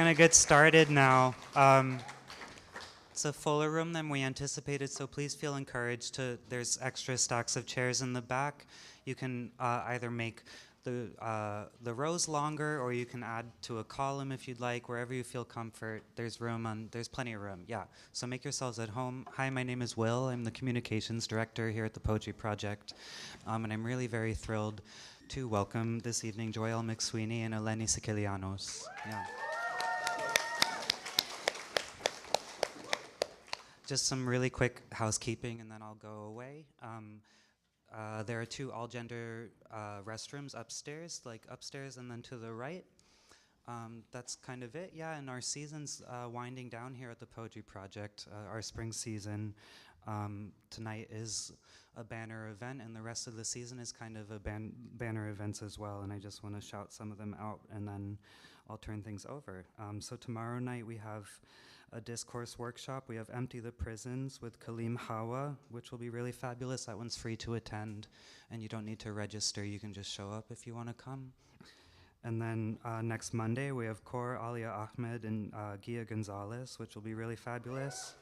gonna get started now. It's a fuller room than we anticipated, so please feel encouraged to, there's extra stacks of chairs in the back. You can either make the rows longer, or you can add to a column if you'd like, wherever you feel comfort. There's plenty of room, yeah. So make yourselves at home. Hi, my name is Will. I'm the communications director here at the Poetry Project, and I'm really very thrilled to welcome this evening Joyelle McSweeney and Eleni Sikelianos. Yeah. Just some really quick housekeeping, and then I'll go away. There are 2 all-gender restrooms upstairs, and then to the right. That's kind of it, yeah, and our season's winding down here at the Poetry Project, our spring season. Tonight is a banner event, and the rest of the season is kind of a banner events as well, and I just want to shout some of them out, and then I'll turn things over. So tomorrow night we have a discourse workshop. We have Empty the Prisons with Kaleem Hawa, which will be really fabulous. That one's free to attend, and you don't need to register. You can just show up if you want to come. And then next Monday, we have Kor Alia Ahmed and Gia Gonzalez, which will be really fabulous.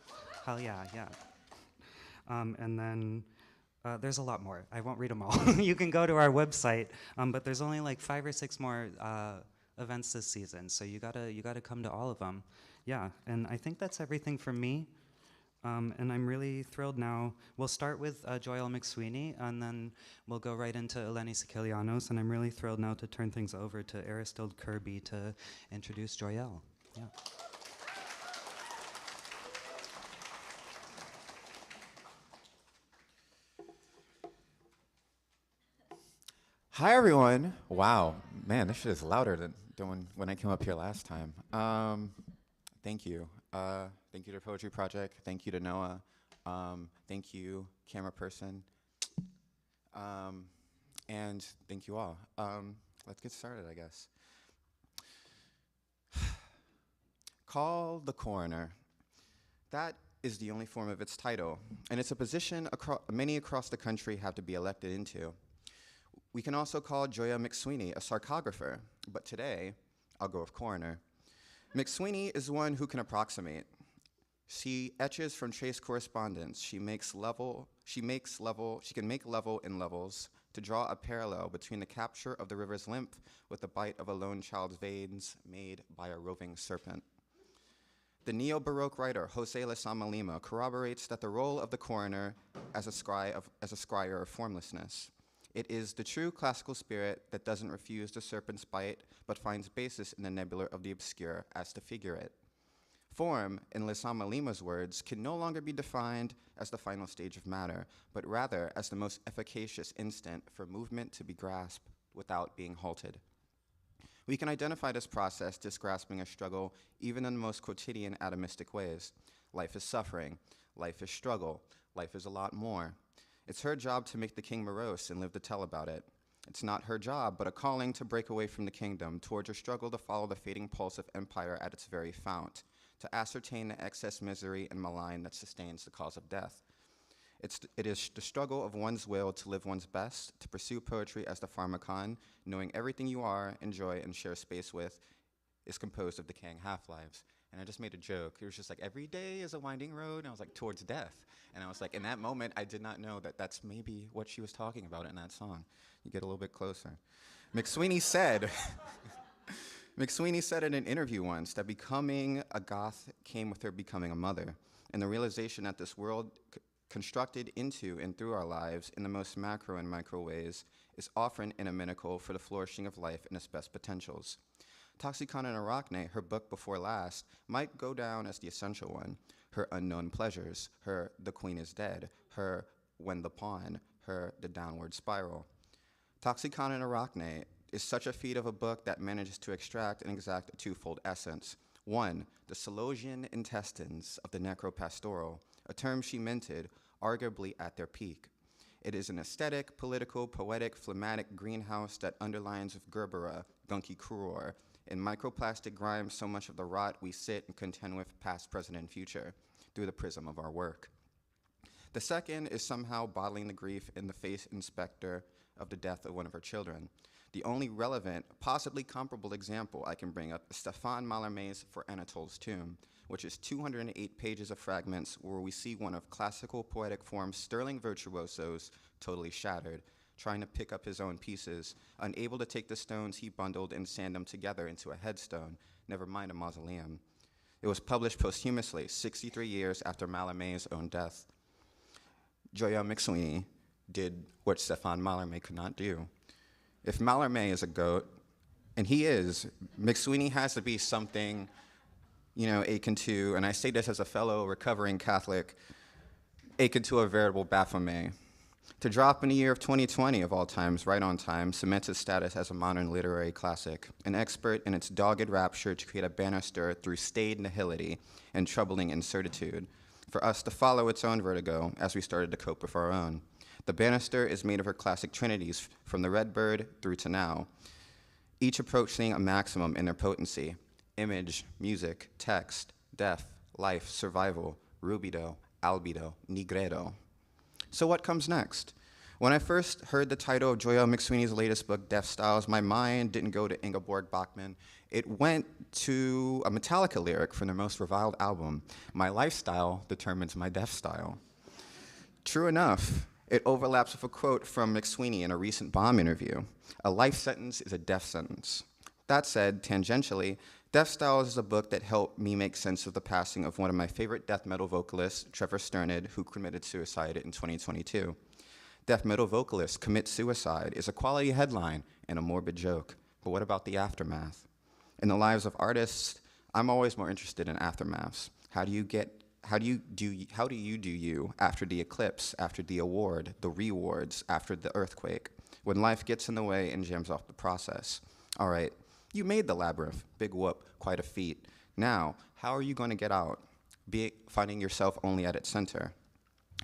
Hell yeah, yeah. And then there's a lot more. I won't read them all. You can go to our website, but there's only like 5 or 6 more events this season, so you gotta come to all of them. Yeah, and I think that's everything from me. And I'm really thrilled now. We'll start with Joyelle McSweeney, and then we'll go right into Eleni Sikelianos, and I'm really thrilled now to turn things over to Aristide Kirby to introduce Joyelle. Yeah. Hi, everyone. Wow, man, this shit is louder than when I came up here last time. Thank you. Thank you to Poetry Project. Thank you to Noah. Thank you, camera person. And thank you all. Let's get started, I guess. Call the coroner. That is the only form of its title, and it's a position many across the country have to be elected into. We can also call Joyelle McSweeney a sarcographer, but today, I'll go with coroner. McSweeney is one who can approximate. She etches from trace correspondence. She can make level in levels to draw a parallel between the capture of the river's lymph with the bite of a lone child's veins made by a roving serpent. The neo-Baroque writer Jose Lezama Lima corroborates that the role of the coroner as a scryer of formlessness. It is the true classical spirit that doesn't refuse the serpent's bite, but finds basis in the nebula of the obscure as to figure it. Form, in Lezama Lima's words, can no longer be defined as the final stage of matter, but rather as the most efficacious instant for movement to be grasped without being halted. We can identify this process as grasping a struggle even in the most quotidian atomistic ways. Life is suffering, life is struggle, life is a lot more. It's her job to make the king morose and live to tell about it. It's not her job, but a calling to break away from the kingdom towards her struggle to follow the fading pulse of empire at its very fount, to ascertain the excess misery and malign that sustains the cause of death. It is the struggle of one's will to live one's best, to pursue poetry as the pharmacon, knowing everything you are, enjoy, and share space with is composed of decaying half-lives. And I just made a joke. It was just like, every day is a winding road, and I was like, towards death. And I was like, in that moment, I did not know that that's maybe what she was talking about in that song. You get a little bit closer. McSweeney said, McSweeney said in an interview once that becoming a goth came with her becoming a mother, and the realization that this world constructed into and through our lives in the most macro and micro ways is often inimical for the flourishing of life in its best potentials. Toxicon and Arachne, her book before last, might go down as the essential one. Her unknown pleasures, her The Queen is Dead, her When the Pawn, her The Downward Spiral. Toxicon and Arachne is such a feat of a book that manages to extract and exact a twofold essence. One, the Solosian intestines of the necropastoral, a term she minted, arguably at their peak. It is an aesthetic, political, poetic, phlegmatic greenhouse that underlines with Gerbera, gunky Kuror, in microplastic grime so much of the rot we sit and contend with past, present, and future through the prism of our work. The second is somehow bottling the grief in the face inspector of the death of one of her children. The only relevant, possibly comparable example I can bring up is Stefan Mallarmé's For Anatole's Tomb, which is 208 pages of fragments where we see one of classical poetic form's sterling virtuosos totally shattered, trying to pick up his own pieces, unable to take the stones he bundled and sand them together into a headstone, never mind a mausoleum. It was published posthumously 63 years after Mallarmé's own death. Joyelle McSweeney did what Stefan Mallarmé could not do. If Mallarmé is a goat, and he is, McSweeney has to be something, akin to, and I say this as a fellow recovering Catholic, akin to a veritable Baphomet. To drop in the year of 2020, of all times, right on time, cements its status as a modern literary classic, an expert in its dogged rapture to create a banister through staid nihility and troubling incertitude, for us to follow its own vertigo as we started to cope with our own. The banister is made of her classic trinities, from the red bird through to now, each approaching a maximum in their potency: image, music, text, death, life, survival, rubido, albedo, nigredo. So what comes next? When I first heard the title of Joyelle McSweeney's latest book, Death Styles, my mind didn't go to Ingeborg Bachmann. It went to a Metallica lyric from their most reviled album, "My lifestyle determines my death style." True enough, it overlaps with a quote from McSweeney in a recent Bomb interview: "A life sentence is a death sentence." That said, tangentially, Death Styles is a book that helped me make sense of the passing of one of my favorite death metal vocalists, Trevor Sternad, who committed suicide in 2022. Death metal vocalists commit suicide is a quality headline and a morbid joke, but what about the aftermath? In the lives of artists, I'm always more interested in aftermaths. How do you do you after the eclipse, after the award, the rewards, after the earthquake, when life gets in the way and jams off the process? All right, you made the labyrinth, big whoop, quite a feat. Now, how are you going to get out, finding yourself only at its center?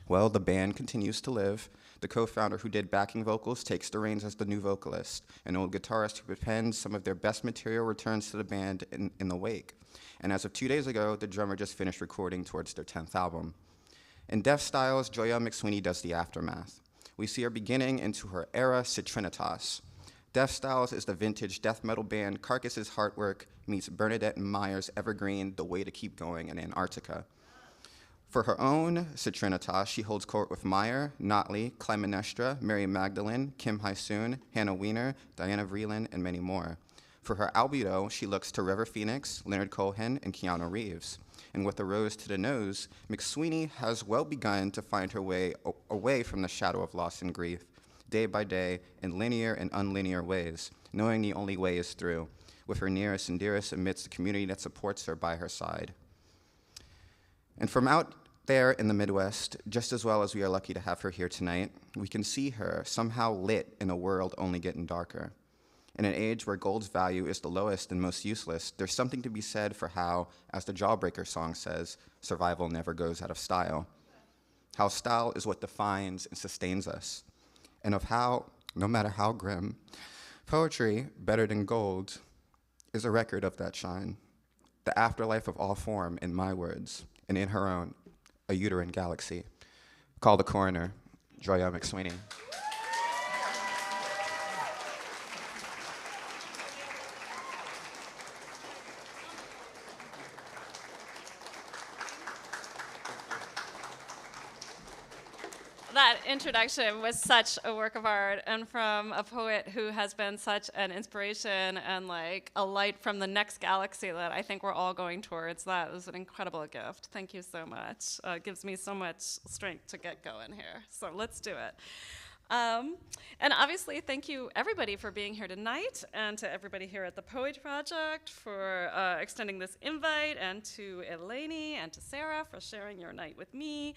Well, the band continues to live. The co-founder who did backing vocals takes the reins as the new vocalist. An old guitarist who appends some of their best material returns to the band in the wake. And as of 2 days ago, the drummer just finished recording towards their 10th album. In Death Styles, Joyelle McSweeney does the aftermath. We see her beginning into her era Citrinitas. Death Styles is the vintage death metal band Carcass's Heartwork meets Bernadette and Meyer's evergreen The Way to Keep Going in Antarctica. For her own Citrinitas, she holds court with Meyer, Notley, Clytemnestra, Mary Magdalene, Kim Hysoon, Hannah Wiener, Diana Vreeland, and many more. For her albedo, she looks to River Phoenix, Leonard Cohen, and Keanu Reeves. And with a rose to the nose, McSweeney has well begun to find her way away from the shadow of loss and grief, day by day, in linear and unlinear ways, knowing the only way is through, with her nearest and dearest amidst the community that supports her by her side. And from out there in the Midwest, just as well as we are lucky to have her here tonight, we can see her somehow lit in a world only getting darker. In an age where gold's value is the lowest and most useless, there's something to be said for how, as the Jawbreaker song says, survival never goes out of style. How style is what defines and sustains us. And of how, no matter how grim, poetry, better than gold, is a record of that shine. The afterlife of all form, in my words, and in her own, a uterine galaxy. Call the coroner, Joyelle McSweeney. That introduction was such a work of art, and from a poet who has been such an inspiration and like a light from the next galaxy that I think we're all going towards. That was an incredible gift. Thank you so much. It gives me so much strength to get going here. So let's do it. And obviously, thank you everybody for being here tonight, and to everybody here at the Poetry Project for extending this invite, and to Eleni and to Sarah for sharing your night with me.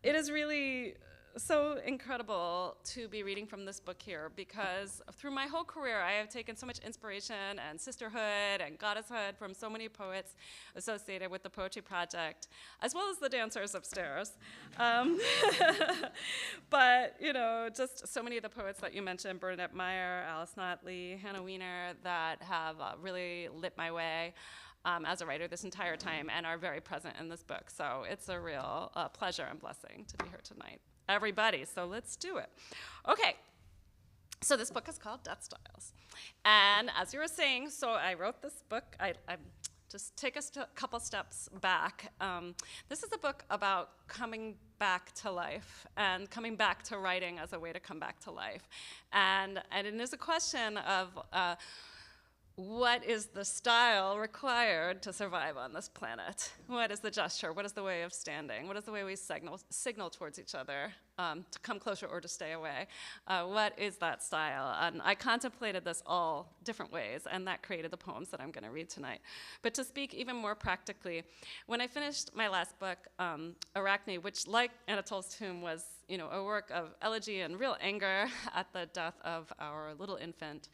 It is really so incredible to be reading from this book here, because through my whole career, I have taken so much inspiration and sisterhood and goddesshood from so many poets associated with the Poetry Project, as well as the dancers upstairs. But, you know, just so many of the poets that you mentioned, Bernadette Meyer, Alice Notley, Hannah Wiener, that have really lit my way as a writer this entire time and are very present in this book. So it's a real pleasure and blessing to be here tonight. Everybody, so let's do it. Okay, So this book is called Death Styles. And as you were saying, so I wrote this book. I just take us a couple steps back. This is a book about coming back to life and coming back to writing as a way to come back to life. And it is a question of what is the style required to survive on this planet? What is the gesture? What is the way of standing? What is the way we signal towards each other to come closer or to stay away? What is that style? And I contemplated this all different ways, and that created the poems that I'm going to read tonight. But to speak even more practically, when I finished my last book, Arachne, which, like Anatole's Tomb, was a work of elegy and real anger at the death of our little infant,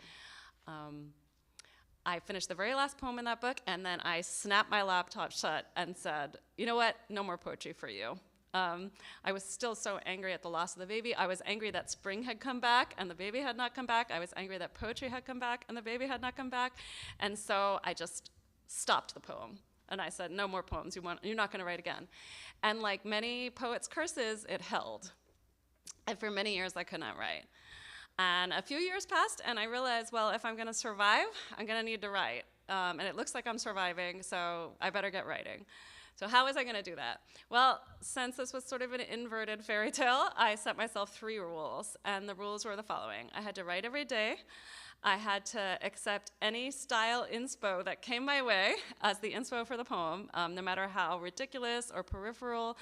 I finished the very last poem in that book, and then I snapped my laptop shut and said, you know what, no more poetry for you. I was still so angry at the loss of the baby. I was angry that spring had come back and the baby had not come back. I was angry that poetry had come back and the baby had not come back. And so I just stopped the poem. And I said, no more poems, you're not gonna write again. And like many poets' curses, it held. And for many years, I could not write. And a few years passed, and I realized, well, if I'm going to survive, I'm going to need to write. And it looks like I'm surviving, so I better get writing. So how was I going to do that? Well, since this was sort of an inverted fairy tale, I set myself 3 rules, and the rules were the following. I had to write every day. I had to accept any style inspo that came my way as the inspo for the poem, no matter how ridiculous or peripheral.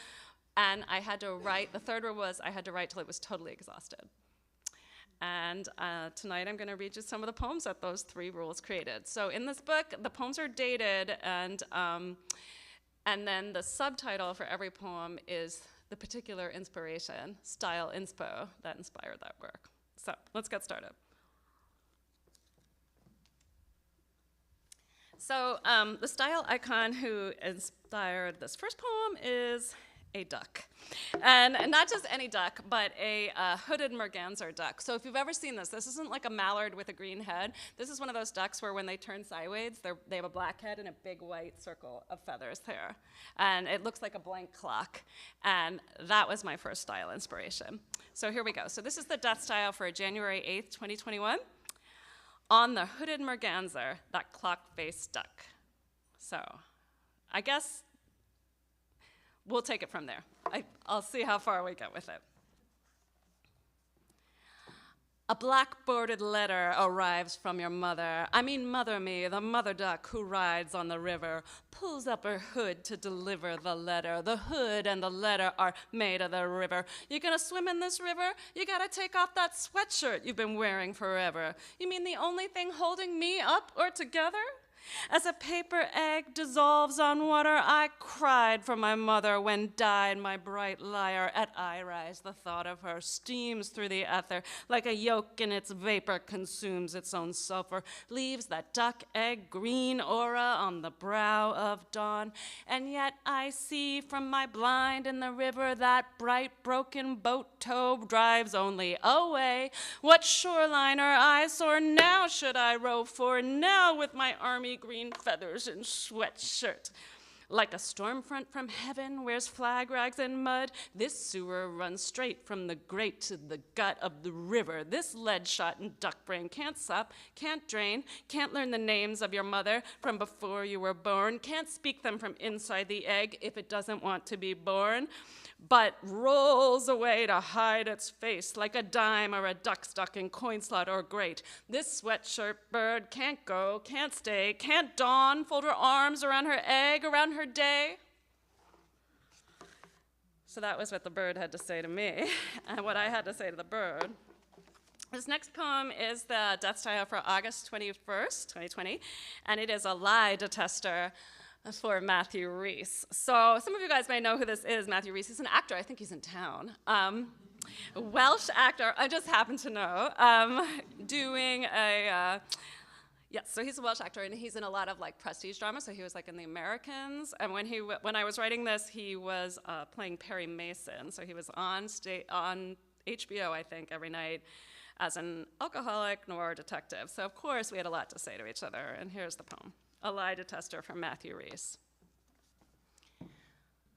And I had to write, the third rule was I had to write till it was totally exhausted. And tonight I'm going to read you some of the poems that those 3 rules created. So in this book, the poems are dated, and then the subtitle for every poem is the particular inspiration, style inspo, that inspired that work. So let's get started. So the style icon who inspired this first poem is a duck. And not just any duck, but a hooded merganser duck. So if you've ever seen this isn't like a mallard with a green head. This is one of those ducks where when they turn sideways, they have a black head and a big white circle of feathers there. And it looks like a blank clock. And that was my first style inspiration. So here we go. So this is the death style for January 8th, 2021. On the hooded merganser, that clock-faced duck. So I guess we'll take it from there. I'll see how far we get with it. A black-bordered letter arrives from your mother. I mean Mother Me, the mother duck who rides on the river, pulls up her hood to deliver the letter. The hood and the letter are made of the river. You gonna swim in this river? You gotta take off that sweatshirt you've been wearing forever. You mean the only thing holding me up or together? As a paper egg dissolves on water, I cried for my mother when died my bright lyre. At eye rise, the thought of her steams through the ether like a yolk in its vapor consumes its own sulfur, leaves that duck egg green aura on the brow of dawn. And yet I see from my blind in the river that bright broken boat tow drives only away. What shoreline are eyes sore? Now should I row for? Now with my army green feathers and sweatshirt. Like a storm front from heaven wears flag rags and mud, this sewer runs straight from the grate to the gut of the river. This lead shot and duck brain can't sup, can't drain, can't learn the names of your mother from before you were born, can't speak them from inside the egg if it doesn't want to be born, but rolls away to hide its face like a dime or a duck stuck in coin slot or grate. This sweatshirt bird can't go, can't stay, can't dawn, fold her arms around her egg, around her day. So that was what the bird had to say to me, and what I had to say to the bird. This next poem is the death style for August 21st, 2020, and it is a lie detester for Matthew Rhys. So some of you guys may know who this is. Matthew Rhys. He's an actor. I think he's in town. Welsh actor. I just happen to know. Doing a yes. So he's a Welsh actor, and he's in a lot of like prestige drama. So he was like in The Americans. And when I was writing this, he was playing Perry Mason. So he was on HBO, I think, every night as an alcoholic noir detective. So of course we had a lot to say to each other. And here's the poem. A lie detester from Matthew Rhys.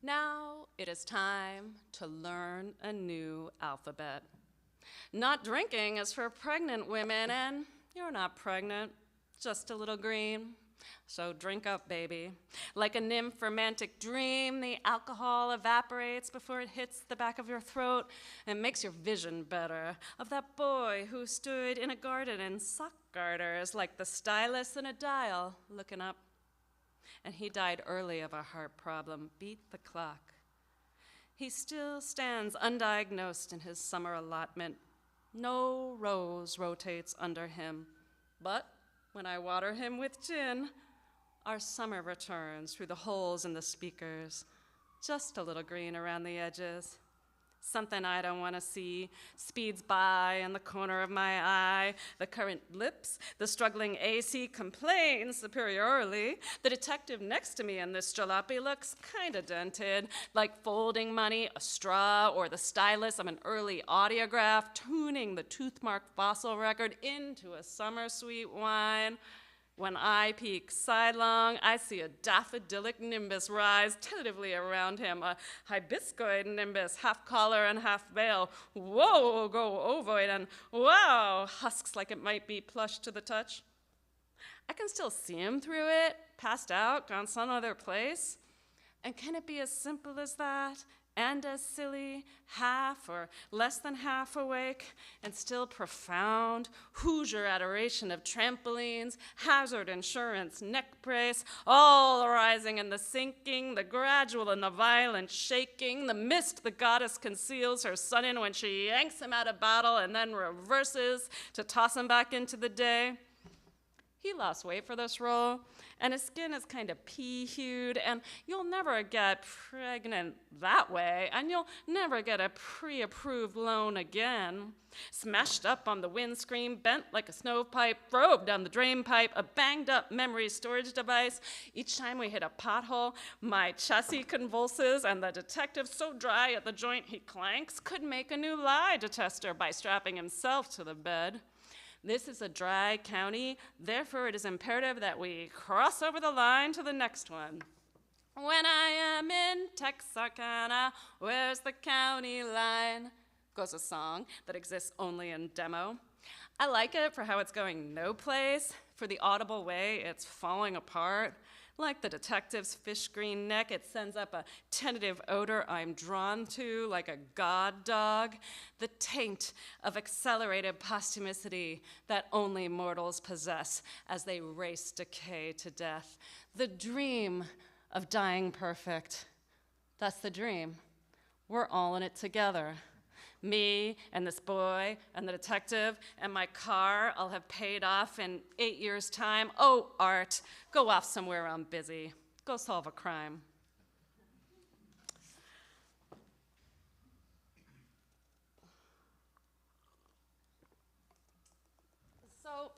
Now it is time to learn a new alphabet. Not drinking is for pregnant women, and you're not pregnant, just a little green. So drink up, baby. Like a nymph romantic dream, the alcohol evaporates before it hits the back of your throat and makes your vision better of that boy who stood in a garden in sock garters like the stylus in a dial looking up. And he died early of a heart problem. Beat the clock. He still stands undiagnosed in his summer allotment. No rose rotates under him. But when I water him with gin, our summer returns through the holes in the speakers, just a little green around the edges. Something I don't want to see speeds by in the corner of my eye. The current lips, the struggling AC complains superiorly. The detective next to me in this jalopy looks kind of dented, like folding money, a straw, or the stylus of an early audiograph, tuning the toothmark fossil record into a summer sweet wine. When I peek sidelong, I see a daffodilic nimbus rise tentatively around him, a hibiscoid nimbus, half collar and half veil. Whoa, go ovoid, and wow, husks like it might be plush to the touch. I can still see him through it, passed out, gone some other place. And can it be as simple as that? And as silly, half or less than half awake, and still profound Hoosier adoration of trampolines, hazard insurance, neck brace, all arising in the sinking, the gradual and the violent shaking, the mist the goddess conceals her son in when she yanks him out of battle and then reverses to toss him back into the day. He lost weight for this role, and his skin is kind of pea-hued, and you'll never get pregnant that way, and you'll never get a pre-approved loan again. Smashed up on the windscreen, bent like a stovepipe, drove down the drain pipe, a banged-up memory storage device. Each time we hit a pothole, my chassis convulses, and the detective, so dry at the joint he clanks, could make a new lie detector by strapping himself to the bed. This is a dry county, therefore it is imperative that we cross over the line to the next one. When I am in Texarkana, where's the county line? Goes a song that exists only in demo. I like it for how it's going no place, for the audible way it's falling apart. Like the detective's fish green neck, it sends up a tentative odor I'm drawn to, like a god dog. The taint of accelerated posthumousity that only mortals possess as they race decay to death. The dream of dying perfect. That's the dream. We're all in it together. Me and this boy and the detective and my car I'll have paid off in 8 years' time. Oh, Art, go off somewhere I'm busy. Go solve a crime. So,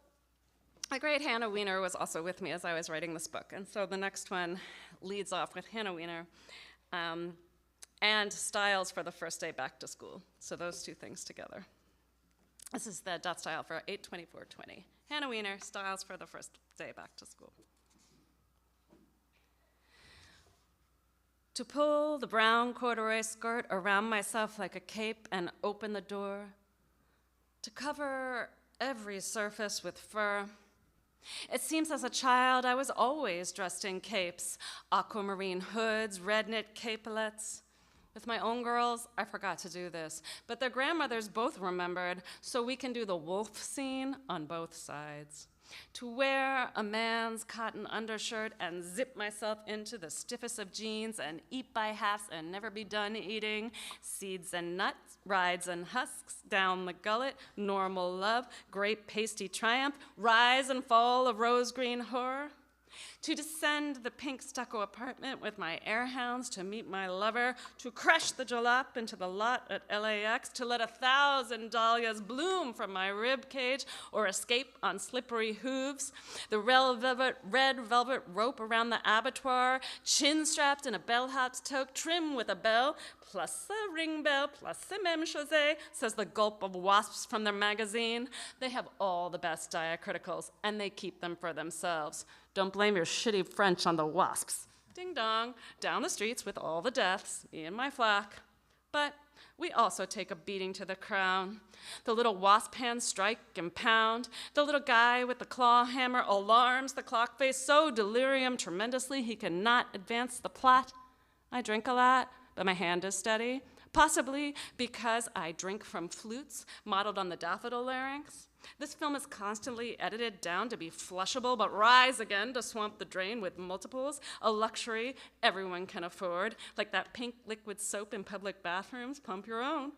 the great Hannah Weiner was also with me as I was writing this book. And so the next one leads off with Hannah Weiner. And styles for the first day back to school. So those two things together. This is the dot style for 8/24/20. Hannah Weiner, styles for the first day back to school. To pull the brown corduroy skirt around myself like a cape and open the door. To cover every surface with fur. It seems as a child I was always dressed in capes, aquamarine hoods, red knit capelets. With my own girls, I forgot to do this, but their grandmothers both remembered, so we can do the wolf scene on both sides. To wear a man's cotton undershirt and zip myself into the stiffest of jeans and eat by halves and never be done eating. Seeds and nuts, rides and husks, down the gullet, normal love, great pasty triumph, rise and fall of rose green horror. To descend the pink stucco apartment with my airhounds to meet my lover, to crash the jalop into the lot at LAX, to let 1,000 dahlias bloom from my rib cage or escape on slippery hooves, the red velvet rope around the abattoir, chin strapped in a bellhop's toque, trim with a bell, plus a ring bell, plus a même chose, says the gulp of wasps from their magazine. They have all the best diacriticals, and they keep them for themselves. Don't blame your shitty French on the wasps. Ding dong, down the streets with all the deaths, me and my flock. But We also take a beating to the crown. The little wasp hands strike and pound. The little guy with the claw hammer alarms the clock face so delirium tremendously he cannot advance the plot. I drink a lot, but my hand is steady, possibly because I drink from flutes modeled on the daffodil larynx. This film is constantly edited down to be flushable, but rise again to swamp the drain with multiples, a luxury everyone can afford, like that pink liquid soap in public bathrooms, pump your own.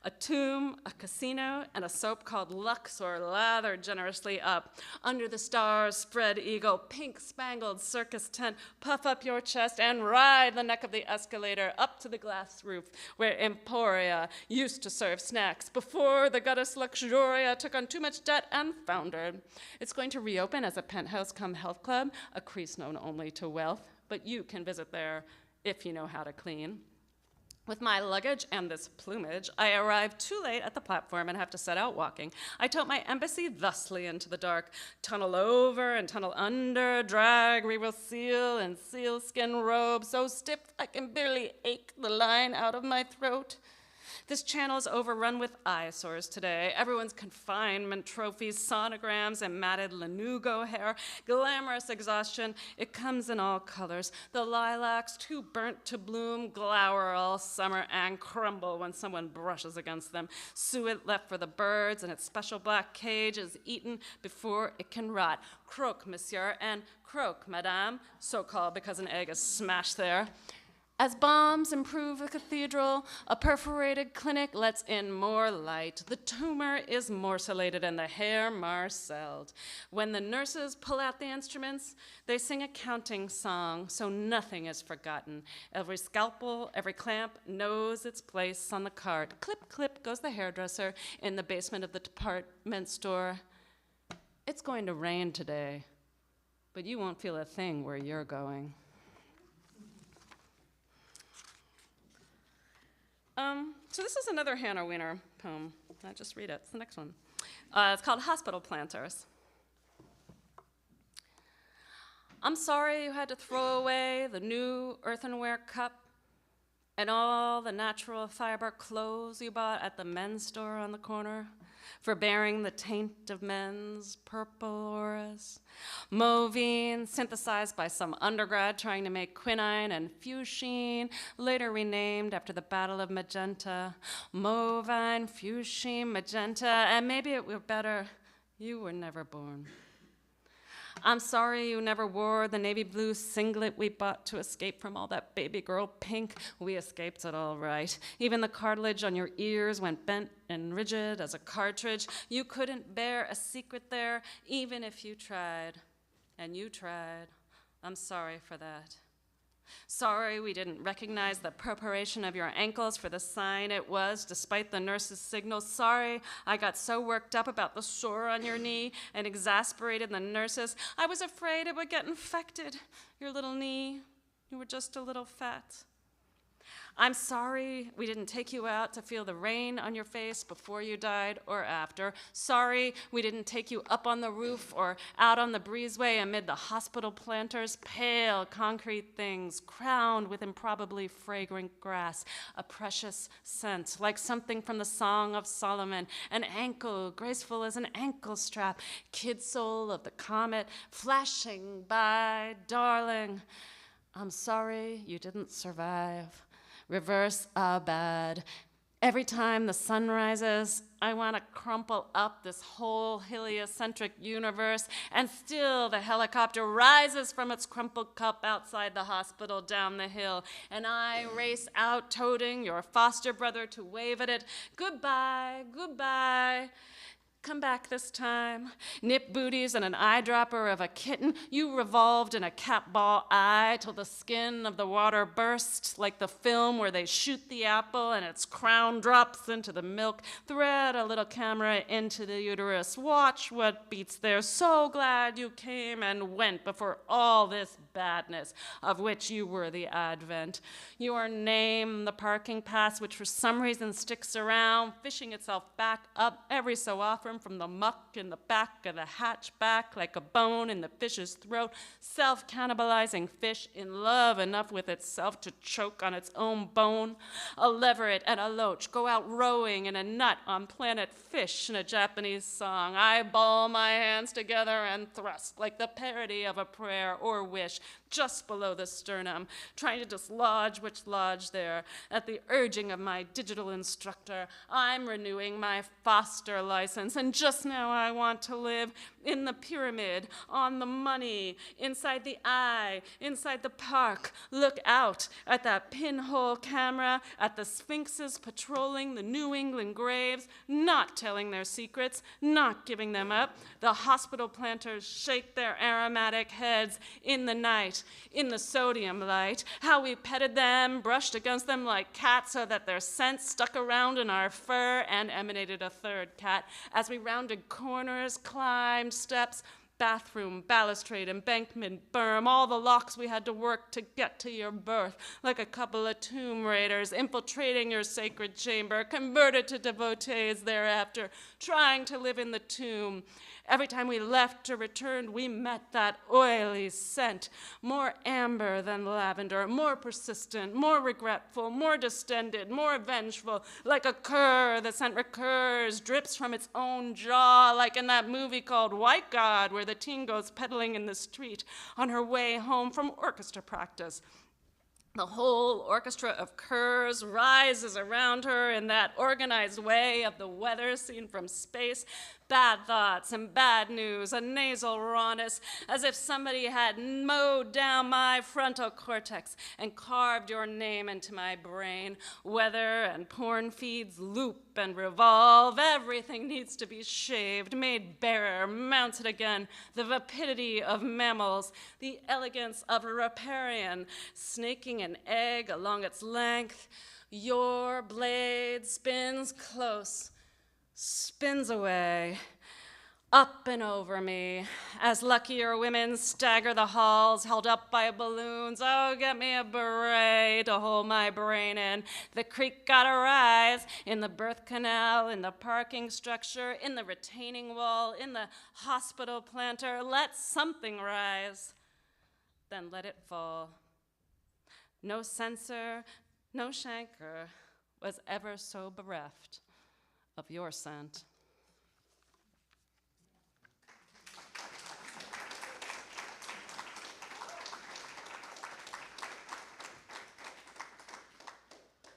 A tomb, a casino, and a soap called Luxor lather generously up. Under the stars, spread eagle, pink-spangled circus tent, puff up your chest and ride the neck of the escalator up to the glass roof where Emporia used to serve snacks before the goddess Luxuria took on too much debt and foundered. It's going to reopen as a penthouse cum health club, a crease known only to wealth, but you can visit there if you know how to clean. With my luggage and this plumage, I arrive too late at the platform and have to set out walking. I tote my embassy thusly into the dark, tunnel over and tunnel under, drag regal seal and sealskin robe, so stiff I can barely ache the line out of my throat. This channel is overrun with eyesores today. Everyone's confinement trophies, sonograms, and matted lanugo hair, glamorous exhaustion. It comes in all colors. The lilacs, too burnt to bloom, glower all summer and crumble when someone brushes against them. Suet left for the birds, and its special black cage is eaten before it can rot. Croak, monsieur, and croak, madame, so called because an egg is smashed there. As bombs improve the cathedral, a perforated clinic lets in more light. The tumor is morcellated and the hair marcelled. When the nurses pull out the instruments, they sing a counting song, so nothing is forgotten. Every scalpel, every clamp knows its place on the cart. Clip, clip goes the hairdresser in the basement of the department store. It's going to rain today, but you won't feel a thing where you're going. So this is another Hannah Wiener poem. I'll just read it. It's the next one. It's called Hospital Planters. I'm sorry you had to throw away the new earthenware cup and all the natural fiber clothes you bought at the men's store on the corner for bearing the taint of men's purple auras. Movine, synthesized by some undergrad trying to make quinine and fuchsine, later renamed after the Battle of Magenta. Movine, fuchsine, magenta, and maybe it were better you were never born. I'm sorry you never wore the navy blue singlet we bought to escape from all that baby girl pink. We escaped it all right. Even the cartilage on your ears went bent and rigid as a cartridge. You couldn't bear a secret there, even if you tried. And you tried. I'm sorry for that. Sorry we didn't recognize the perforation of your ankles for the sign it was, despite the nurse's signals. Sorry I got so worked up about the sore on your knee and exasperated the nurses. I was afraid it would get infected. Your little knee, you were just a little fat. I'm sorry we didn't take you out to feel the rain on your face before you died or after. Sorry we didn't take you up on the roof or out on the breezeway amid the hospital planters, pale concrete things crowned with improbably fragrant grass, a precious scent like something from the Song of Solomon, an ankle graceful as an ankle strap, kid soul of the comet flashing by, darling. I'm sorry you didn't survive. Reverse bad. Every time the sun rises, I want to crumple up this whole heliocentric universe, and still the helicopter rises from its crumpled cup outside the hospital down the hill, and I race out toting your foster brother to wave at it. Goodbye, goodbye. Come back this time. Nip booties and an eyedropper of a kitten. You revolved in a cat ball eye till the skin of the water burst, like the film where they shoot the apple and its crown drops into the milk. Thread a little camera into the uterus. Watch what beats there. So glad you came and went before all this badness of which you were the advent. Your name, the parking pass, which for some reason sticks around, fishing itself back up every so often from the muck in the back of the hatchback, like a bone in the fish's throat, self-cannibalizing fish in love enough with itself to choke on its own bone. A leveret and a loach go out rowing in a nut on planet fish in a Japanese song. I ball my hands together and thrust like the parody of a prayer or wish just below the sternum, trying to dislodge which lodge there. At the urging of my digital instructor, I'm renewing my foster license, and just now I want to live in the pyramid, on the money, inside the eye, inside the park. Look out at that pinhole camera, at the sphinxes patrolling the New England graves, not telling their secrets, not giving them up. The hospital planters shake their aromatic heads in the night, in the sodium light. How we petted them, brushed against them like cats so that their scent stuck around in our fur and emanated a third cat. As we rounded corners, climbed steps, bathroom, balustrade, embankment, berm, all the locks we had to work to get to your birth, like a couple of tomb raiders infiltrating your sacred chamber, converted to devotees thereafter, trying to live in the tomb. Every time we left or returned, we met that oily scent, more amber than lavender, more persistent, more regretful, more distended, more vengeful. Like a cur, the scent recurs, drips from its own jaw, like in that movie called White God, where the teen goes pedaling in the street on her way home from orchestra practice. The whole orchestra of curs rises around her in that organized way of the weather seen from space. Bad thoughts and bad news, a nasal rawness, as if somebody had mowed down my frontal cortex and carved your name into my brain. Weather and porn feeds loop and revolve. Everything needs to be shaved, made barer, mounted again. The vapidity of mammals, the elegance of a riparian, snaking an egg along its length. Your blade spins close, spins away, up and over me, as luckier women stagger the halls, held up by balloons. Oh, get me a beret to hold my brain in. The creek gotta rise in the birth canal, in the parking structure, in the retaining wall, in the hospital planter. Let something rise, then let it fall. No censor, no chancre was ever so bereft of your scent.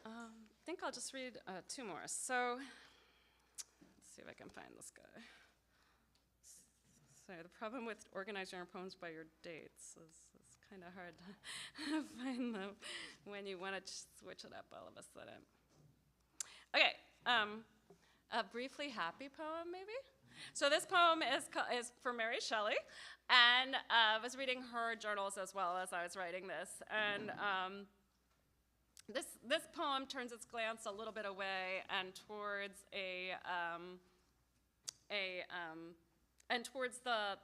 I think I'll just read 2 more. So, let's see if I can find this guy. So the problem with organizing your poems by your dates is kind of hard to find them when you want to switch it up all of a sudden. Okay, a briefly happy poem, maybe? So this poem is for Mary Shelley, and I was reading her journals as well as I was writing this, and this poem turns its glance a little bit away and towards towards the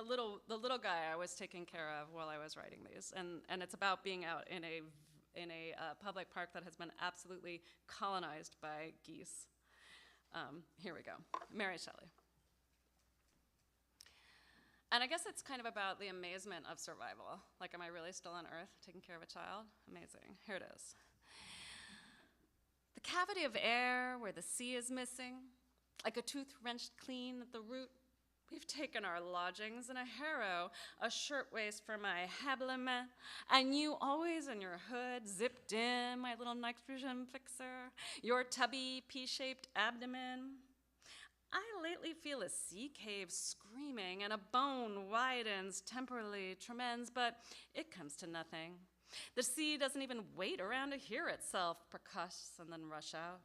little guy I was taking care of while I was writing these, and it's about being out in a public park that has been absolutely colonized by geese. Here we go, Mary Shelley. And I guess it's kind of about the amazement of survival. Like, am I really still on Earth taking care of a child? Amazing. Here it is. The cavity of air where the sea is missing, like a tooth wrenched clean at the root. We've taken our lodgings in a harrow, a shirtwaist for my habiliment, and you always in your hood, zipped in, my little nitrogen fixer, your tubby, pea-shaped abdomen. I lately feel a sea cave screaming, and a bone widens, temporally tremens, but it comes to nothing. The sea doesn't even wait around to hear itself percuss and then rush out.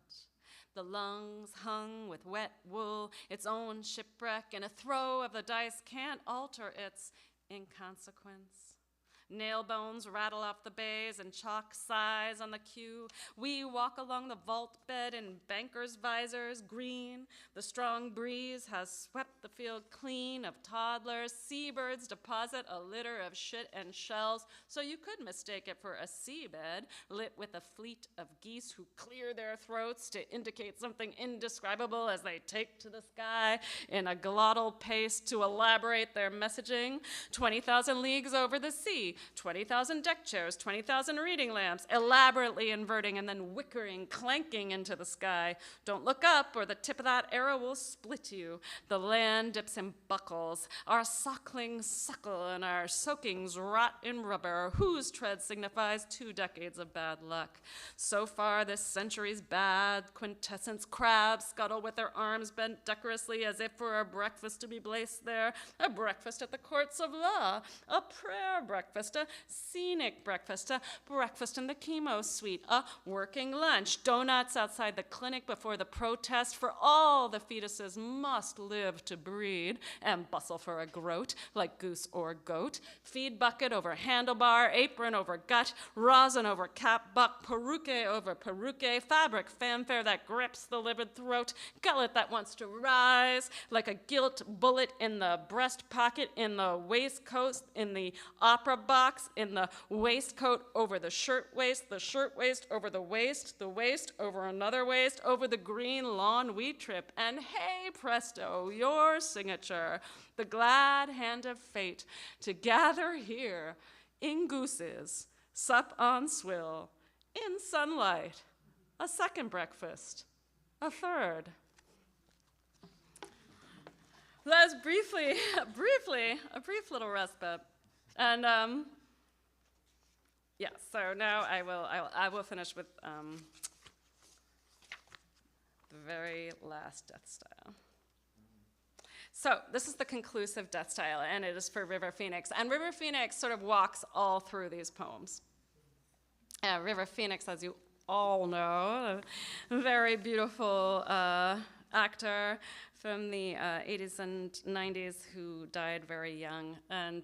The lungs hung with wet wool, its own shipwreck, and a throw of the dice can't alter its inconsequence. Nail bones rattle off the bays and chalk sighs on the queue. We walk along the vault bed in bankers' visors, green. The strong breeze has swept the field clean of toddlers. Seabirds deposit a litter of shit and shells, so you could mistake it for a seabed lit with a fleet of geese who clear their throats to indicate something indescribable as they take to the sky in a glottal pace to elaborate their messaging. 20,000 leagues over the sea, 20,000 deck chairs, 20,000 reading lamps, elaborately inverting and then wickering, clanking into the sky. Don't look up or the tip of that arrow will split you. The land dips in buckles. Our sucklings suckle and our soakings rot in rubber, whose tread signifies 2 decades of bad luck. So far, this century's bad quintessence crabs scuttle with their arms bent decorously as if for a breakfast to be placed there, a breakfast at the courts of law, a prayer breakfast, a scenic breakfast, a breakfast in the chemo suite, a working lunch, donuts outside the clinic before the protest, for all the fetuses must live to breed, and bustle for a groat, like goose or goat, feed bucket over handlebar, apron over gut, rosin over cap buck, peruke over peruke, fabric fanfare that grips the livid throat, gullet that wants to rise, like a gilt bullet in the breast pocket, in the waistcoat, in the opera box, in the waistcoat over the shirt waist over the waist over another waist, over the green lawn we trip, and hey presto, your signature, the glad hand of fate to gather here in gooses, sup on swill, in sunlight, a second breakfast, a third. That was a brief little respite. And yeah, so now I will finish with the very last death style. So this is the conclusive death style, and it is for River Phoenix. And River Phoenix sort of walks all through these poems. River Phoenix, as you all know, a very beautiful actor from the 80s and 90s who died very young and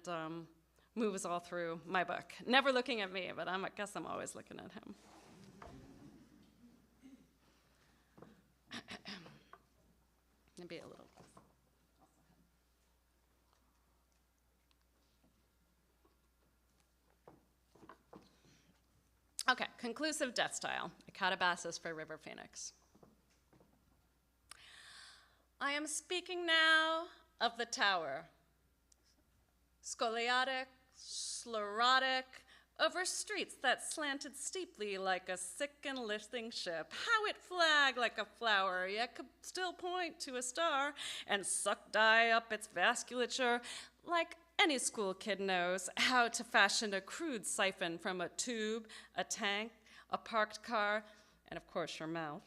moves all through my book. Never looking at me, but I guess I'm always looking at him. Maybe a little. Okay, conclusive death style, a catabasis for River Phoenix. I am speaking now of the tower, scoliotic, sclerotic, over streets that slanted steeply like a sick and lifting ship, how it flagged like a flower, yet could still point to a star, and suck dye up its vasculature like any school kid knows how to fashion a crude siphon from a tube, a tank, a parked car, and of course your mouth.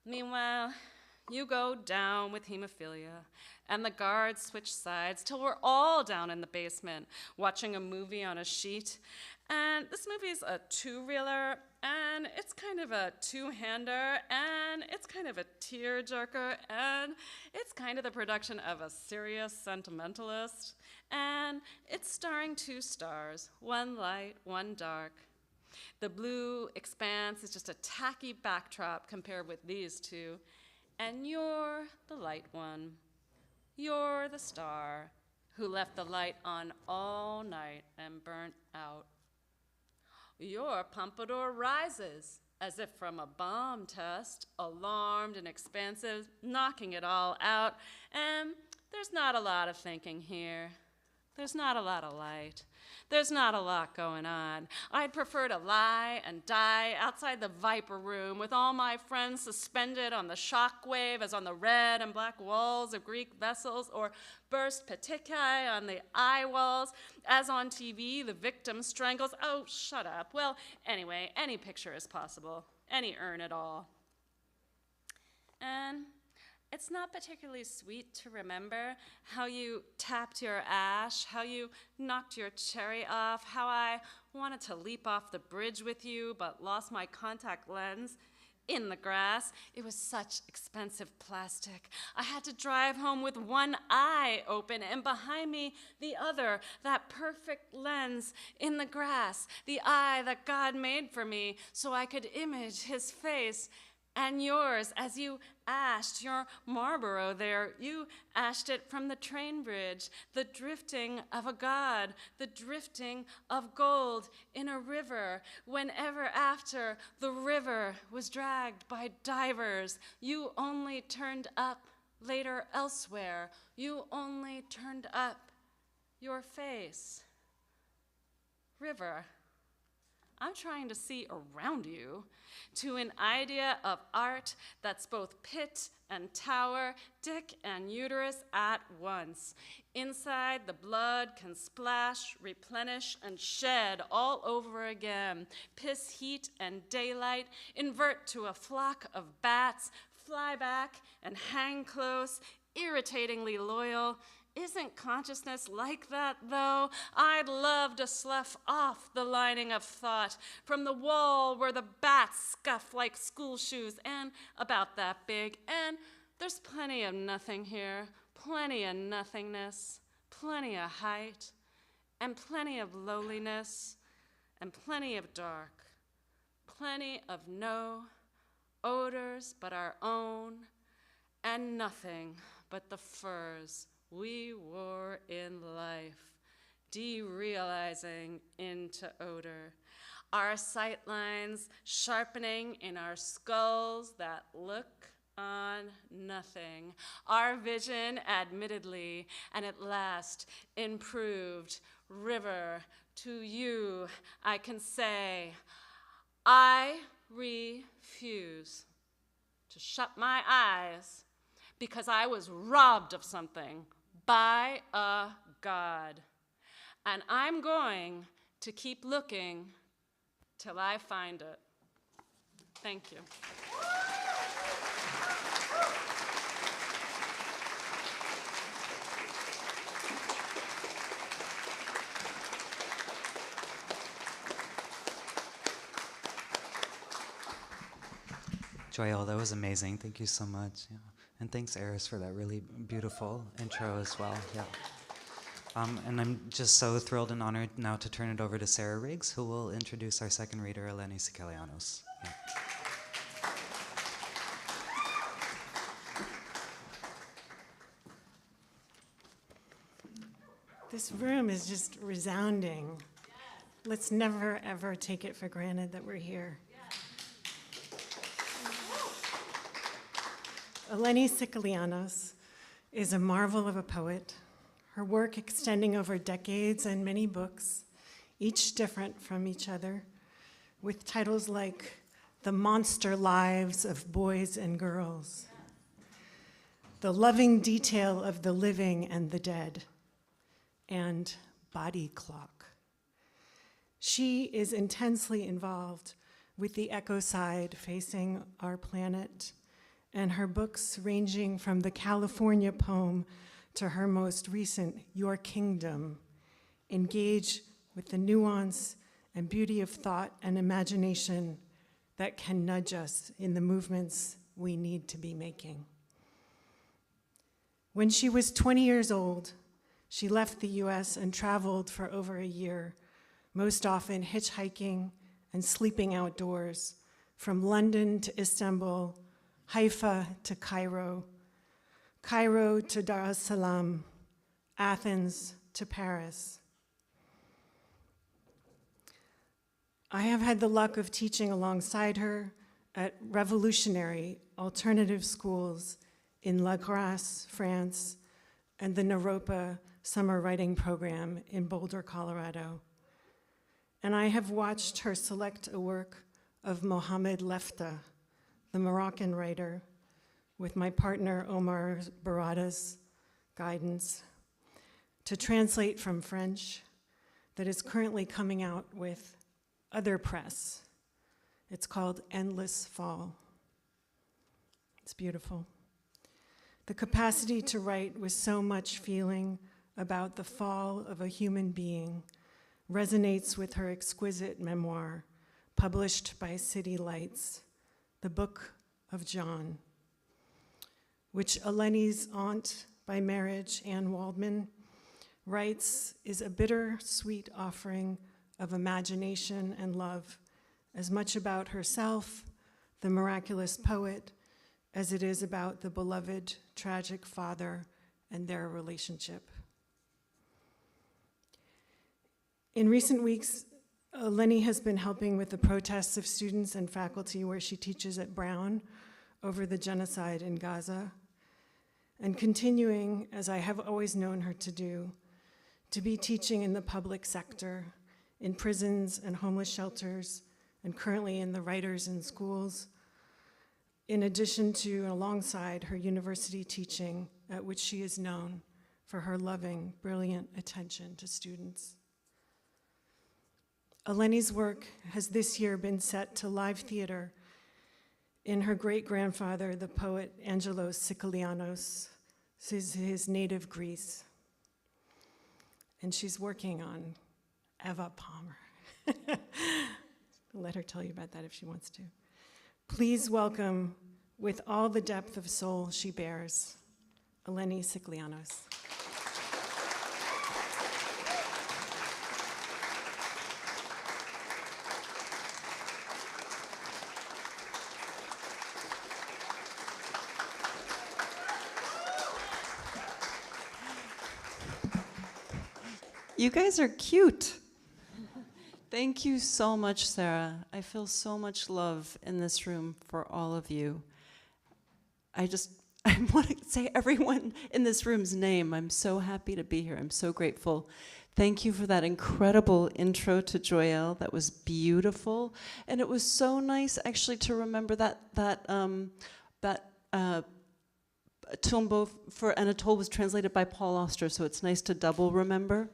Meanwhile, you go down with hemophilia, and the guards switch sides till we're all down in the basement watching a movie on a sheet. And this movie's a two-reeler, and it's kind of a two-hander, and it's kind of a tear-jerker, and it's kind of the production of a serious sentimentalist. And it's starring 2 stars, one light, one dark. The blue expanse is just a tacky backdrop compared with these 2. And you're the light one. You're the star who left the light on all night and burnt out. Your pompadour rises as if from a bomb test, alarmed and expansive, knocking it all out. And there's not a lot of thinking here. There's not a lot of light. There's not a lot going on. I'd prefer to lie and die outside the Viper Room with all my friends suspended on the shockwave as on the red and black walls of Greek vessels, or burst petekai on the eye walls as on TV the victim strangles. Oh, shut up. Well, anyway, any picture is possible, any urn at all. And it's not particularly sweet to remember how you tapped your ash, how you knocked your cherry off, how I wanted to leap off the bridge with you but lost my contact lens. in the grass. It was such expensive plastic. I had to drive home with one eye open and behind me the other, that perfect lens in the grass, the eye that God made for me so I could image his face and yours as you ashed your Marlboro there. You ashed it from the train bridge, the drifting of a god, the drifting of gold in a river. Whenever after the river was dragged by divers, you only turned up later elsewhere. You only turned up your face. River, I'm trying to see around you to an idea of art that's both pit and tower, dick and uterus at once. Inside, the blood can splash, replenish, and shed all over again. Piss, heat, and daylight invert to a flock of bats, fly back and hang close, irritatingly loyal. Isn't consciousness like that, though? I'd love to slough off the lining of thought from the wall where the bats scuff like school shoes, and about that big. And there's plenty of nothing here, plenty of nothingness, plenty of height, and plenty of lowliness, and plenty of dark, plenty of no odors but our own, and nothing but the furs we wore in life, derealizing into odor. Our sight lines sharpening in our skulls that look on nothing. Our vision admittedly and at last improved. River, to you I can say, I refuse to shut my eyes because I was robbed of something by a god. And I'm going to keep looking till I find it. Thank you. Joyelle, that was amazing. Thank you so much. Yeah. And thanks, Eris, for that really beautiful intro as well. Yeah. And I'm just so thrilled and honored now to turn it over to Sarah Riggs, who will introduce our second reader, Eleni Sikelianos. Yeah. This room is just resounding. Let's never, ever take it for granted that we're here. Eleni Sikelianos is a marvel of a poet, her work extending over decades and many books, each different from each other, with titles like The Monster Lives of Boys and Girls, The Loving Detail of the Living and the Dead, and Body Clock. She is intensely involved with the ecocide facing our planet, and her books ranging from the California poem to her most recent, Your Kingdom, engage with the nuance and beauty of thought and imagination that can nudge us in the movements we need to be making. When she was 20 years old, she left the US and traveled for over a year, most often hitchhiking and sleeping outdoors, from London to Istanbul, Haifa to Cairo, Cairo to Dar es Salaam, Athens to Paris. I have had the luck of teaching alongside her at revolutionary alternative schools in La Grasse, France, and the Naropa Summer Writing Program in Boulder, Colorado. And I have watched her select a work of Mohamed Lefta, the Moroccan writer, with my partner Omar Barada's guidance, to translate from French that is currently coming out with Other Press. It's called Endless Fall. It's beautiful. The capacity to write with so much feeling about the fall of a human being resonates with her exquisite memoir, published by City Lights, the Book of John, which Eleni's aunt by marriage, Anne Waldman, writes is a bittersweet offering of imagination and love, as much about herself, the miraculous poet, as it is about the beloved, tragic father and their relationship. In recent weeks, Eleni has been helping with the protests of students and faculty where she teaches at Brown over the genocide in Gaza, and continuing, as I have always known her to do, to be teaching in the public sector, in prisons and homeless shelters, and currently in the writers in schools, in addition to alongside her university teaching, at which she is known for her loving, brilliant attention to students. Eleni's work has this year been set to live theater in her great-grandfather, the poet Angelos Sikelianos, his native Greece. And she's working on Eva Palmer. Let her tell you about that if she wants to. Please welcome, with all the depth of soul she bears, Eleni Sikelianos. You guys are cute. Thank you so much, Sarah. I feel so much love in this room for all of you. I want to say everyone in this room's name. I'm so happy to be here. I'm so grateful. Thank you for that incredible intro to Joyelle. That was beautiful. And it was so nice actually to remember that Tombeau for Anatole was translated by Paul Auster, so it's nice to double remember.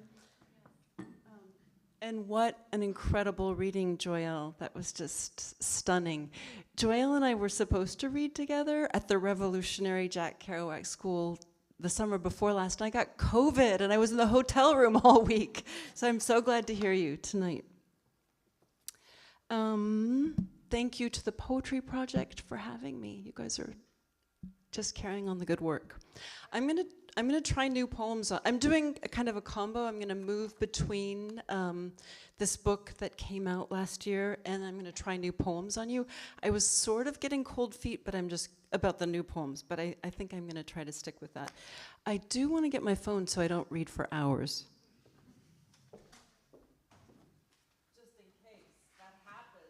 And what an incredible reading, Joyelle. That was just stunning. Joyelle and I were supposed to read together at the Revolutionary Jack Kerouac School the summer before last, and I got COVID, and I was in the hotel room all week. So I'm so glad to hear you tonight. Thank you to the Poetry Project for having me. You guys are just carrying on the good work. I'm gonna try new poems. I'm doing a kind of a combo. I'm gonna move between this book that came out last year, and I'm gonna try new poems on you. I was sort of getting cold feet, but I'm just about the new poems, but I think I'm gonna try to stick with that. I do wanna get my phone so I don't read for hours. Just in case that happens.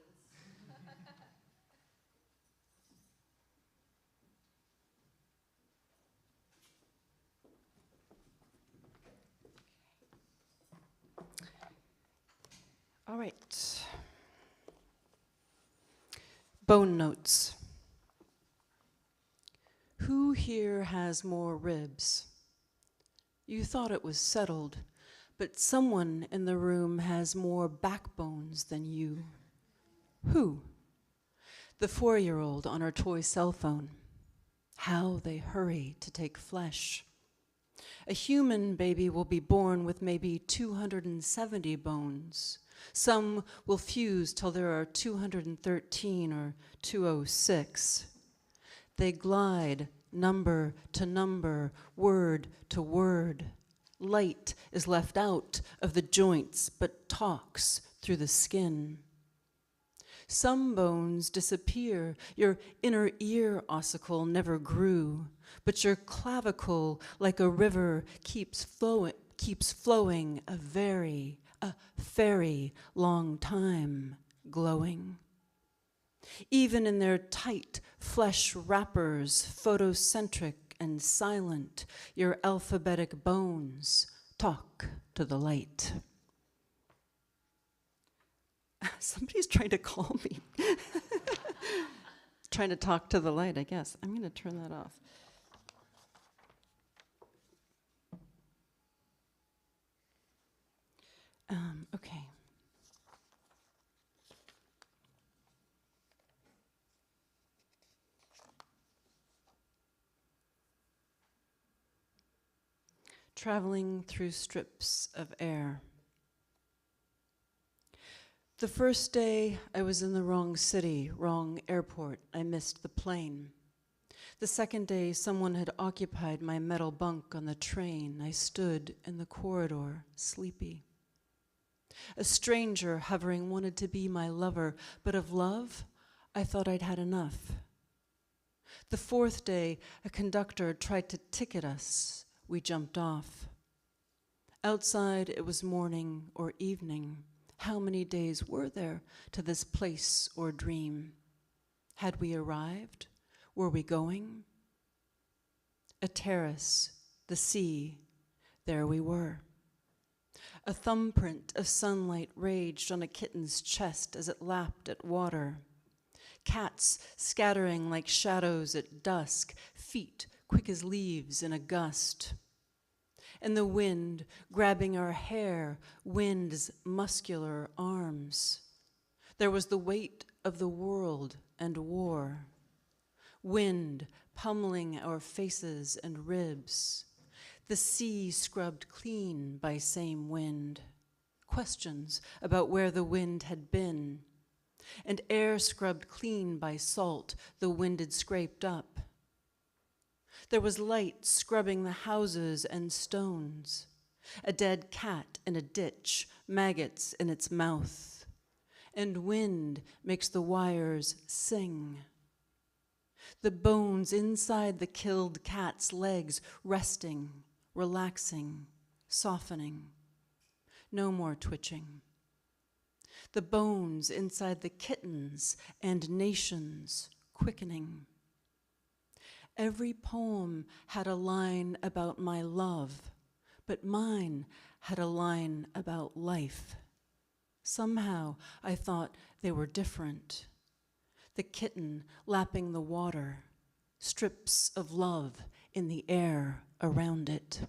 All right. Bone notes. Who here has more ribs? You thought it was settled, but someone in the room has more backbones than you. Who? The 4-year-old on her toy cell phone. How they hurry to take flesh. A human baby will be born with maybe 270 bones. Some will fuse till there are 213 or 206. They glide number to number, word to word. Light is left out of the joints, but talks through the skin. Some bones disappear. Your inner ear ossicle never grew, but your clavicle, like a river, keeps flowing a very long time, glowing. Even in their tight flesh wrappers, photocentric and silent, your alphabetic bones talk to the light. Somebody's trying to call me. Trying to talk to the light, I guess. I'm going to turn that off. Okay. Traveling through strips of air. The first day, I was in the wrong city, wrong airport. I missed the plane. The second day, someone had occupied my metal bunk on the train. I stood in the corridor, sleepy. A stranger hovering wanted to be my lover, but of love, I thought I'd had enough. The fourth day, a conductor tried to ticket us. We jumped off. Outside, it was morning or evening. How many days were there to this place or dream? Had we arrived? Were we going? A terrace, the sea, there we were. A thumbprint of sunlight raged on a kitten's chest as it lapped at water. Cats scattering like shadows at dusk, feet quick as leaves in a gust. And the wind grabbing our hair, wind's muscular arms. There was the weight of the world and war. Wind pummeling our faces and ribs. The sea scrubbed clean by same wind. Questions about where the wind had been. And air scrubbed clean by salt the wind had scraped up. There was light scrubbing the houses and stones. A dead cat in a ditch, maggots in its mouth. And wind makes the wires sing. The bones inside the killed cat's legs resting, relaxing, softening. No more twitching. The bones inside the kittens and nations quickening. Every poem had a line about my love, but mine had a line about life. Somehow I thought they were different. The kitten lapping the water, strips of love in the air around it.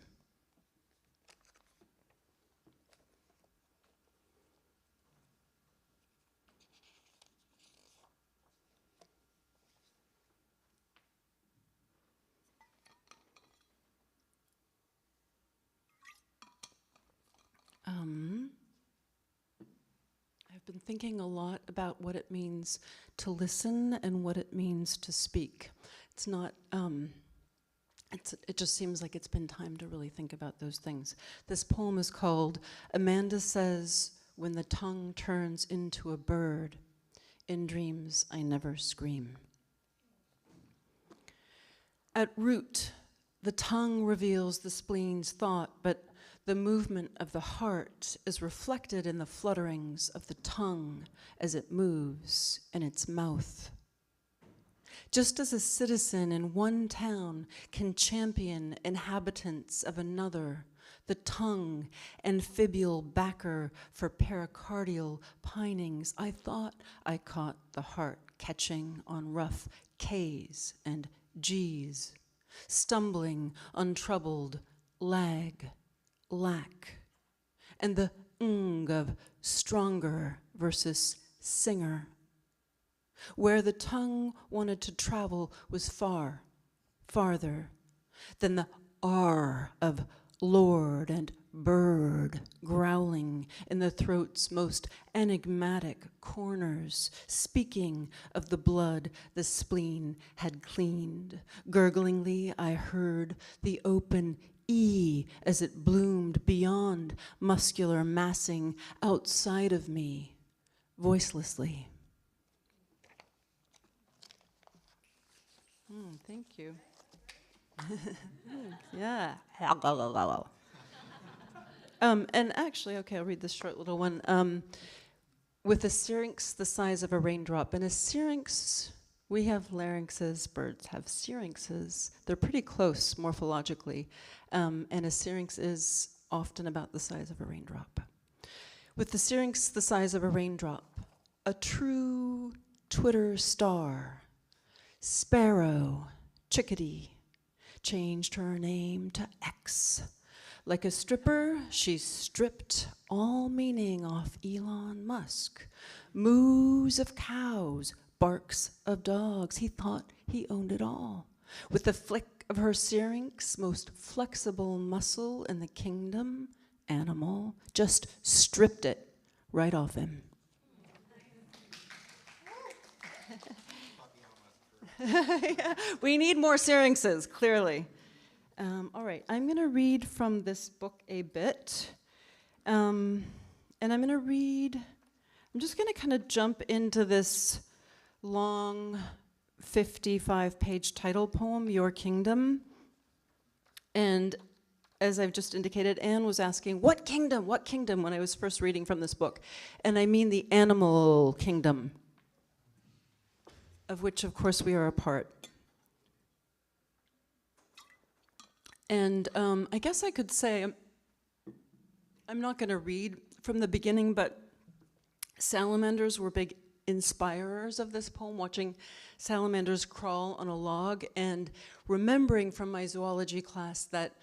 I've been thinking a lot about what it means to listen and what it means to speak. It's not, it just seems like it's been time to really think about those things. This poem is called Amanda Says When the Tongue Turns into a Bird. In dreams, I never scream. At root, the tongue reveals the spleen's thought, but the movement of the heart is reflected in the flutterings of the tongue as it moves in its mouth. Just as a citizen in one town can champion inhabitants of another, the tongue, amphibial backer for pericardial pinings, I thought I caught the heart catching on rough K's and G's, stumbling, untroubled, lag, lack, and the of stronger versus singer. Where the tongue wanted to travel was far, farther than the R of lord and bird growling in the throat's most enigmatic corners, speaking of the blood the spleen had cleaned. Gurglingly, I heard the open E as it bloomed beyond muscular massing outside of me, voicelessly. Thank you. Yeah. And actually, okay, I'll read this short little one. With a syrinx the size of a raindrop, and a syrinx, we have larynxes, birds have syrinxes. They're pretty close morphologically, and a syrinx is often about the size of a raindrop. With the syrinx the size of a raindrop, a true Twitter star, sparrow, chickadee, changed her name to X. Like a stripper, she stripped all meaning off Elon Musk. Moos of cows, barks of dogs. He thought he owned it all. With the flick of her syrinx, most flexible muscle in the kingdom, animal, just stripped it right off him. We need more syrinxes, clearly. All right, I'm going to read from this book a bit. And I'm just going to kind of jump into this long 55-page title poem, Your Kingdom. And as I've just indicated, Anne was asking, what kingdom, when I was first reading from this book. And I mean the animal kingdom, of which, of course, we are a part. And I guess I could say, I'm not going to read from the beginning, but salamanders were big inspirers of this poem, watching salamanders crawl on a log and remembering from my zoology class that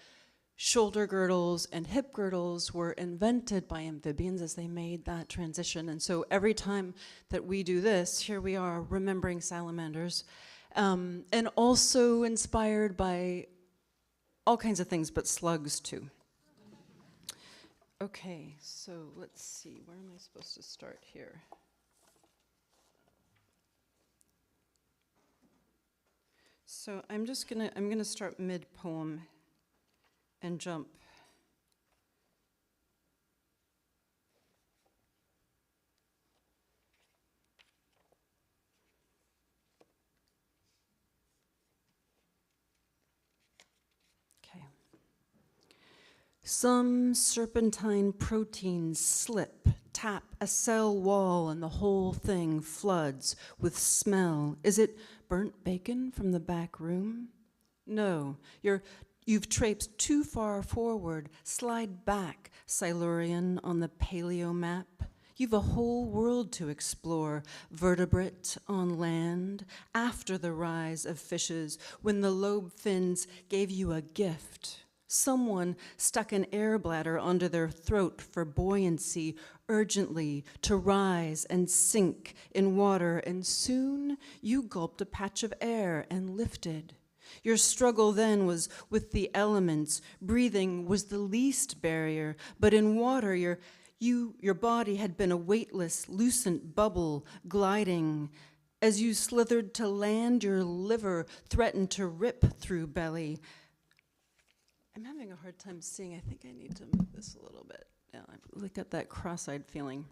shoulder girdles and hip girdles were invented by amphibians as they made that transition. And so every time that we do this, here we are remembering salamanders, and also inspired by all kinds of things, but slugs too. Okay, so let's see, where am I supposed to start here? So I'm gonna start mid-poem and jump. Okay. Some serpentine proteins slip, tap a cell wall, and the whole thing floods with smell. Is it burnt bacon from the back room? No, you've traipsed too far forward. Slide back, Silurian, on the paleo map. You've a whole world to explore, vertebrate on land, after the rise of fishes, when the lobe fins gave you a gift. Someone stuck an air bladder under their throat for buoyancy, urgently to rise and sink in water, and soon you gulped a patch of air and lifted. Your struggle then was with the elements. Breathing was the least barrier, but in water your body had been a weightless, lucent bubble gliding. As you slithered to land, your liver threatened to rip through belly. I'm having a hard time seeing. I think I need to move this a little bit. Yeah, I've got that cross-eyed feeling.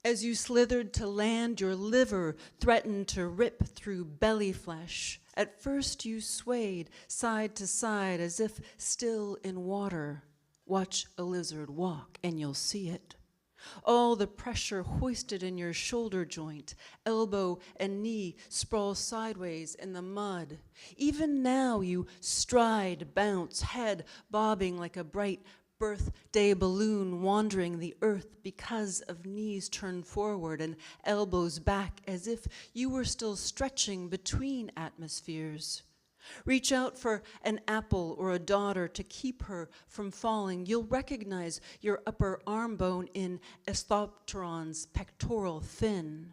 As you slithered to land, your liver threatened to rip through belly flesh. At first you swayed side to side as if still in water. Watch a lizard walk and you'll see it. All the pressure hoisted in your shoulder joint, elbow and knee sprawl sideways in the mud. Even now you stride, bounce, head bobbing like a bright birthday balloon wandering the earth because of knees turned forward and elbows back, as if you were still stretching between atmospheres. Reach out for an apple or a daughter to keep her from falling. You'll recognize your upper arm bone in Esthopteron's pectoral fin.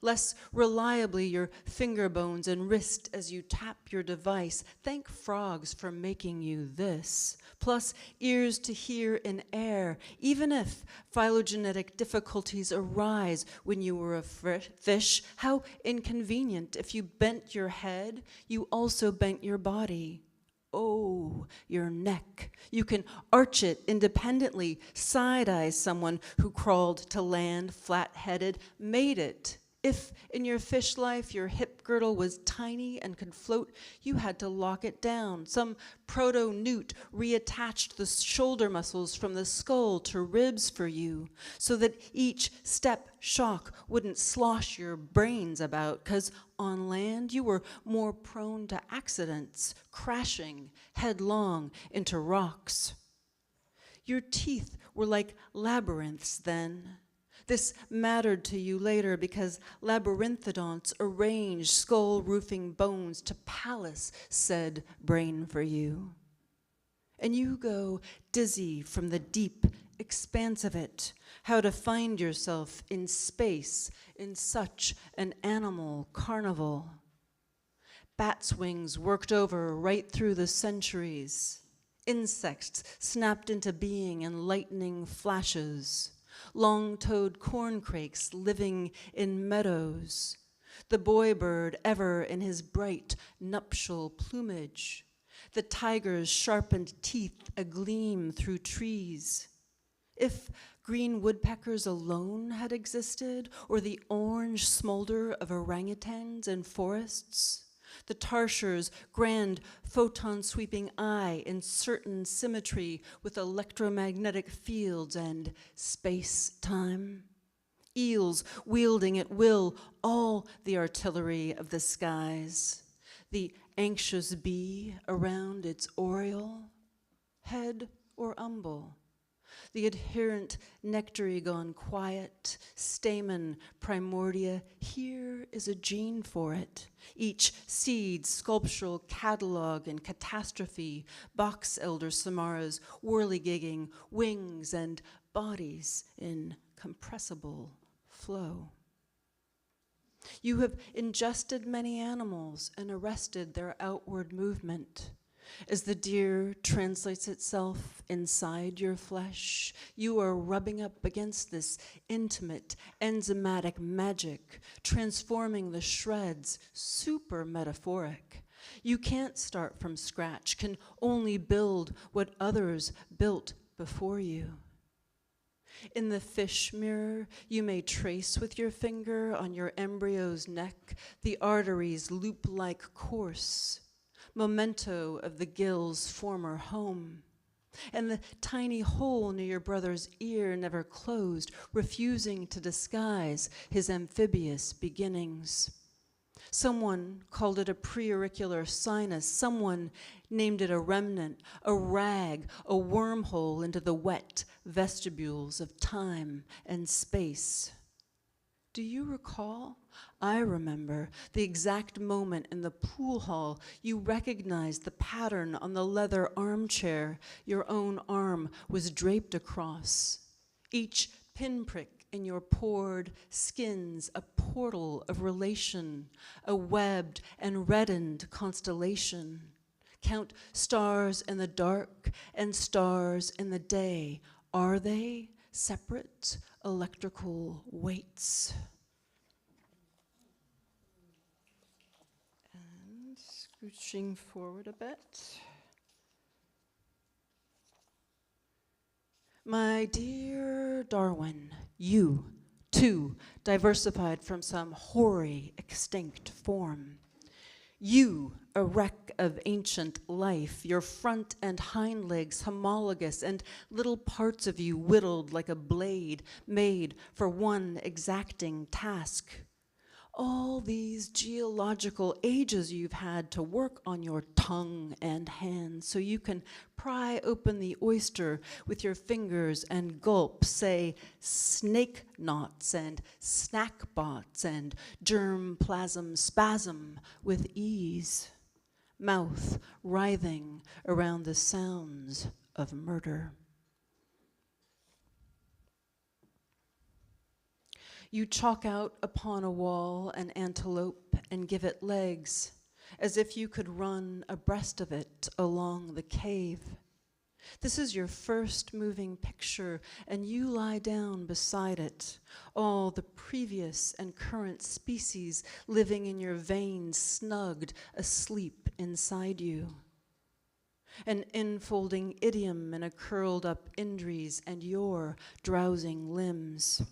Less reliably, your finger bones and wrist as you tap your device. Thank frogs for making you this. Plus ears to hear in air, even if phylogenetic difficulties arise when you were a fish. How inconvenient. If you bent your head, you also bent your body. Oh, your neck. You can arch it independently, side-eye someone who crawled to land flat-headed, made it. If in your fish life your hip girdle was tiny and could float, you had to lock it down. Some proto-newt reattached the shoulder muscles from the skull to ribs for you, so that each step shock wouldn't slosh your brains about, 'cause on land you were more prone to accidents, crashing headlong into rocks. Your teeth were like labyrinths then. This mattered to you later because labyrinthodonts arranged skull-roofing bones to palace said brain for you. And you go dizzy from the deep expanse of it, how to find yourself in space in such an animal carnival. Bats' wings worked over right through the centuries. Insects snapped into being in lightning flashes. long-toed corncrakes living in meadows, the boy bird ever in his bright nuptial plumage, the tiger's sharpened teeth agleam through trees. If green woodpeckers alone had existed, or the orange smolder of orangutans in forests, the tarsher's grand photon-sweeping eye in certain symmetry with electromagnetic fields and space-time, eels wielding at will all the artillery of the skies, the anxious bee around its oriole, head or umbel, the adherent nectary gone quiet, stamen primordia, here is a gene for it. Each seed sculptural catalog and catastrophe, box elder samaras whirligigging, wings and bodies in compressible flow. You have ingested many animals and arrested their outward movement. As the deer translates itself inside your flesh, you are rubbing up against this intimate, enzymatic magic, transforming the shreds, super metaphoric. You can't start from scratch, can only build what others built before you. In the fish mirror, you may trace with your finger on your embryo's neck the artery's loop-like course, memento of the gill's former home, and the tiny hole near your brother's ear never closed, refusing to disguise his amphibious beginnings. Someone called it a preauricular sinus. Someone named it a remnant, a rag, a wormhole into the wet vestibules of time and space. Do you recall? I remember the exact moment in the pool hall you recognized the pattern on the leather armchair your own arm was draped across. Each pinprick in your pored skins, a portal of relation, a webbed and reddened constellation. Count stars in the dark and stars in the day. Are they separate electrical weights? And scooching forward a bit. My dear Darwin, you, too, diversified from some hoary, extinct form. You, a wreck of ancient life, your front and hind legs homologous, and little parts of you whittled like a blade made for one exacting task. All these geological ages you've had to work on your tongue and hands so you can pry open the oyster with your fingers and gulp, say, snake knots and snack bots and germplasm spasm with ease, mouth writhing around the sounds of murder. You chalk out upon a wall an antelope and give it legs, as if you could run abreast of it along the cave. This is your first moving picture, and you lie down beside it, all the previous and current species living in your veins snugged asleep inside you. An enfolding idiom in a curled up indres and your drowsing limbs.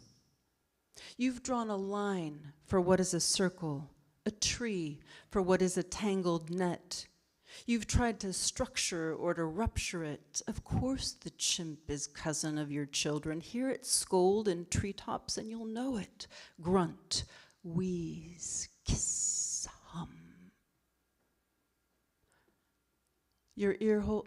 You've drawn a line for what is a circle, a tree for what is a tangled net. You've tried to structure or to rupture it. Of course the chimp is cousin of your children. Hear it scold in treetops and you'll know it. Grunt, wheeze, kiss, hum. Your ear hole,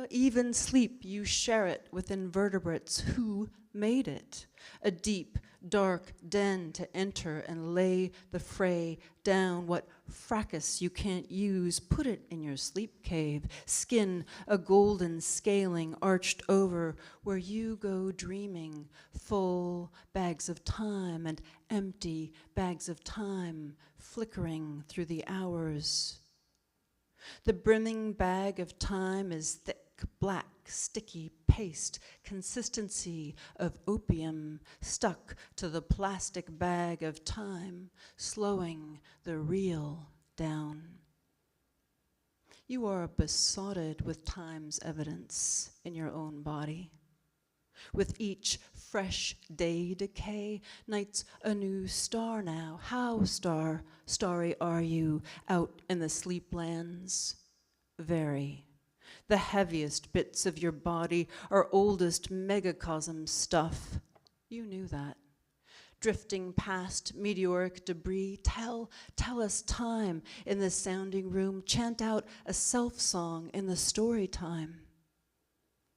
even sleep, you share it with invertebrates. Who made it? A deep, dark den to enter and lay the fray down. What fracas you can't use, put it in your sleep cave. Skin a golden scaling arched over where you go dreaming. Full bags of time and empty bags of time flickering through the hours. The brimming bag of time is thick black, sticky paste, consistency of opium stuck to the plastic bag of time, slowing the real down. You are besotted with time's evidence in your own body. With each fresh day decay, night's a new star now. How starry are you out in the sleeplands? Very. The heaviest bits of your body are oldest megacosm stuff. You knew that. Drifting past meteoric debris, tell us time in the sounding room, chant out a self-song in the story time.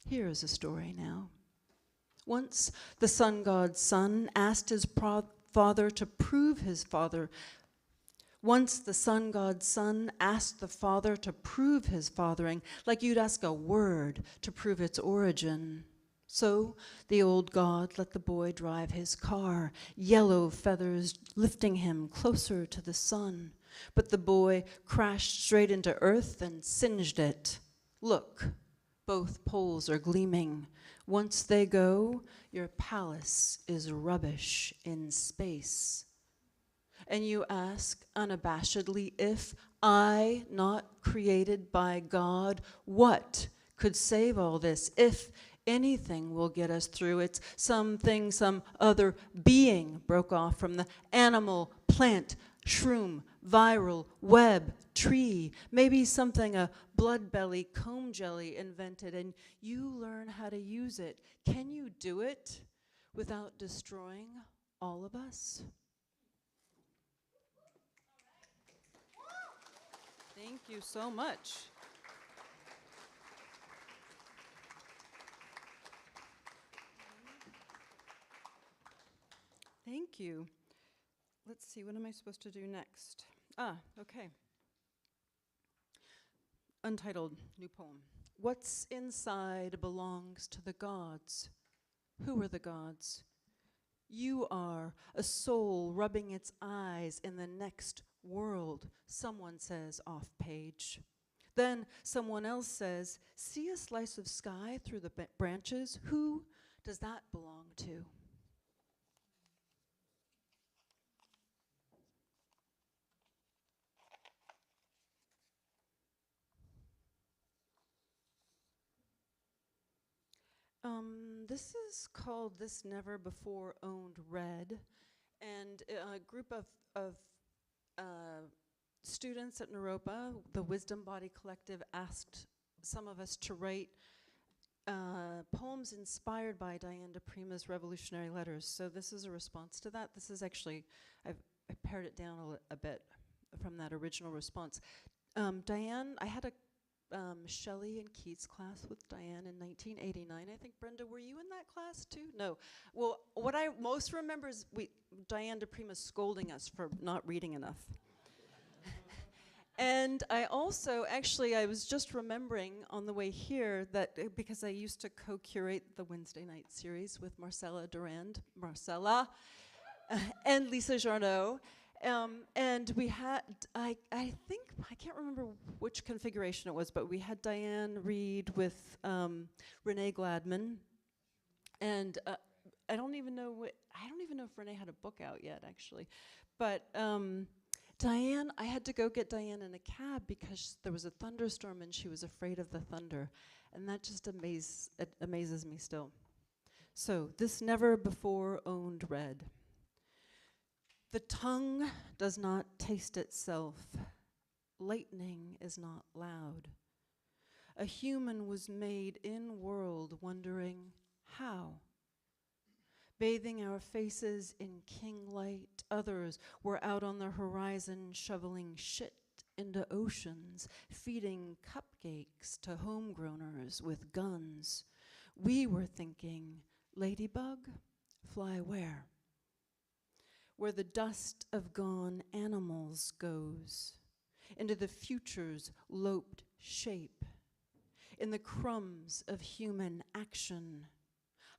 Here is a story now. Once the sun god's son asked his father to prove his father. Once the sun god's son asked the father to prove his fathering, like you'd ask a word to prove its origin. So the old god let the boy drive his car, yellow feathers lifting him closer to the sun. But the boy crashed straight into earth and singed it. Look, both poles are gleaming. Once they go, your palace is rubbish in space. And you ask unabashedly, if I, not created by God, what could save all this? If anything will get us through, it's something, some other being broke off from the animal, plant, shroom, viral, web, tree, maybe something a blood belly comb jelly invented, and you learn how to use it. Can you do it without destroying all of us? Thank you so much. Thank you. Let's see, what am I supposed to do next? Okay. Untitled, new poem. What's inside belongs to the gods. Who are the gods? You are a soul rubbing its eyes in the next world, someone says off page. Then someone else says, see a slice of sky through the branches? Who does that belong to? This is called This Never Before Owned Red, and a group of students at Naropa, the Wisdom Body Collective, asked some of us to write poems inspired by Diane de Prima's Revolutionary Letters. So this is a response to that. This is actually, I pared it down a bit from that original response. Diane, I had a Shelley and Keats class with Diane in 1989. I think, Brenda, were you in that class too? No. Well, what I most remember is Diane de Prima scolding us for not reading enough. And I also, actually, I was just remembering on the way here that because I used to co-curate the Wednesday night series with Marcella Durand, and Lisa Jarneau. And we had, I think, I can't remember which configuration it was, but we had Diane read with Renee Gladman. And I don't even know if Renee had a book out yet, actually. But Diane, I had to go get Diane in a cab because there was a thunderstorm and she was afraid of the thunder. And that just amazes me still. So, this never before owned red. The tongue does not taste itself. Lightning is not loud. A human was made in world wondering how. Bathing our faces in king light, others were out on the horizon shoveling shit into oceans, feeding cupcakes to homegrowners with guns. We were thinking, ladybug, fly where? Where the dust of gone animals goes, into the future's loped shape, in the crumbs of human action.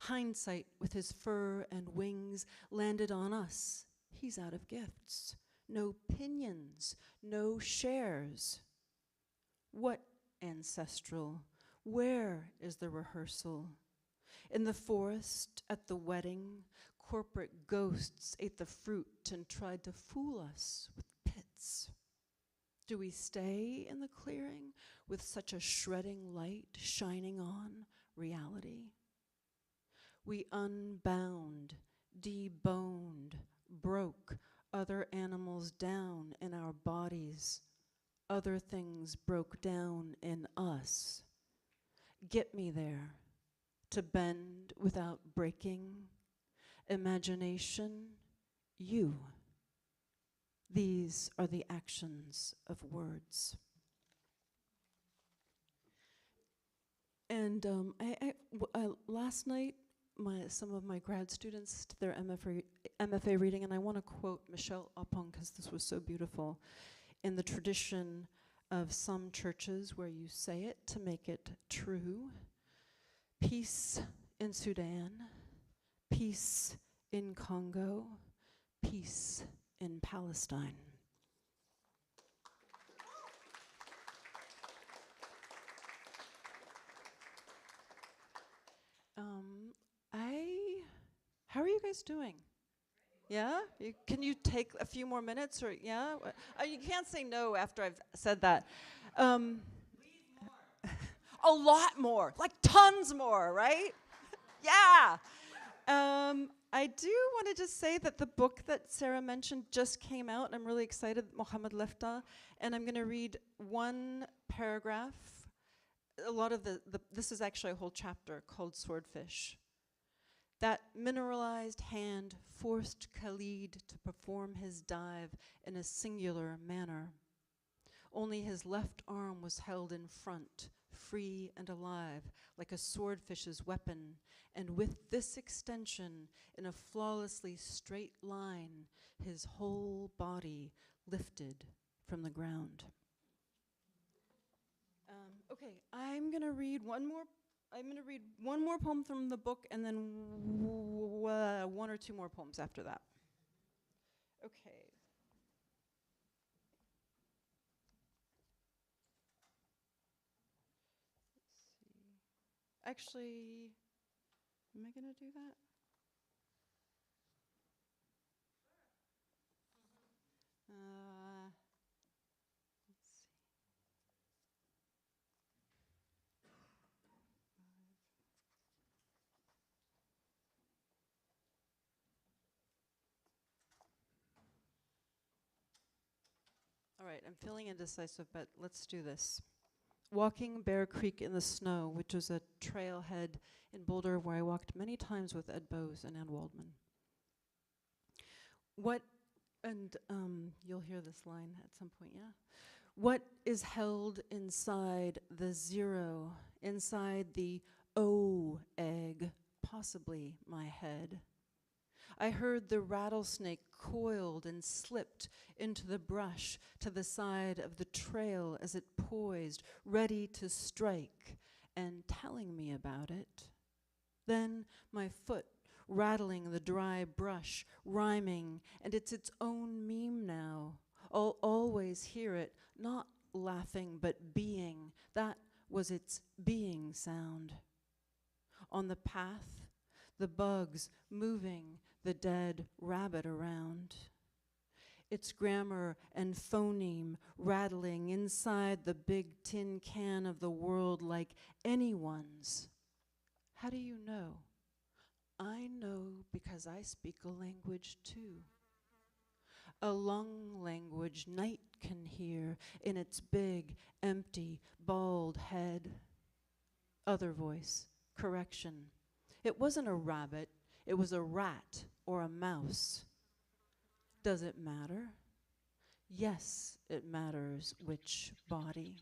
Hindsight with his fur and wings landed on us. He's out of gifts. No pinions, no shares. What ancestral Where is the rehearsal? In the forest, at the wedding, corporate ghosts ate the fruit and tried to fool us with pits. Do we stay in the clearing with such a shredding light shining on reality? We unbound, deboned, broke other animals down in our bodies. Other things broke down in us. Get me there, to bend without breaking. Imagination, you. These are the actions of words. And last night, some of my grad students did their MFA reading, and I want to quote Michelle Opong because this was so beautiful. In the tradition of some churches where you say it to make it true, peace in Sudan, peace in Congo, peace in Palestine. How are you guys doing? Yeah? Can you take a few more minutes, or yeah? You can't say no after I've said that. A lot more, like tons more, right? Yeah. I do want to just say that the book that Sarah mentioned just came out, and I'm really excited, Mohammed Lefta, and I'm going to read one paragraph. A lot of this is actually a whole chapter called Swordfish. That mineralized hand forced Khalid to perform his dive in a singular manner. Only his left arm was held in front, free and alive, like a swordfish's weapon, and with this extension, in a flawlessly straight line, his whole body lifted from the ground. Okay, I'm gonna read one more poem from the book, and then one or two more poems after that. Okay. Actually, am I going to do that? Let's see. All right, I'm feeling indecisive, but let's do this. Walking Bear Creek in the snow, which was a trailhead in Boulder where I walked many times with Ed Bose and Ann Waldman. You'll hear this line at some point, yeah? What is held inside the zero, inside the O egg, possibly my head? I heard the rattlesnake coiled and slipped into the brush to the side of the trail as it poised, ready to strike, and telling me about it. Then my foot rattling the dry brush, rhyming, and it's its own meme now. I'll always hear it, not laughing, but being. That was its being sound. On the path, the bugs moving the dead rabbit around. Its grammar and phoneme rattling inside the big tin can of the world like anyone's. How do you know? I know because I speak a language too. A lung language night can hear in its big, empty, bald head. Other voice, correction. It wasn't a rabbit, it was a rat or a mouse. Does it matter? Yes, it matters which body.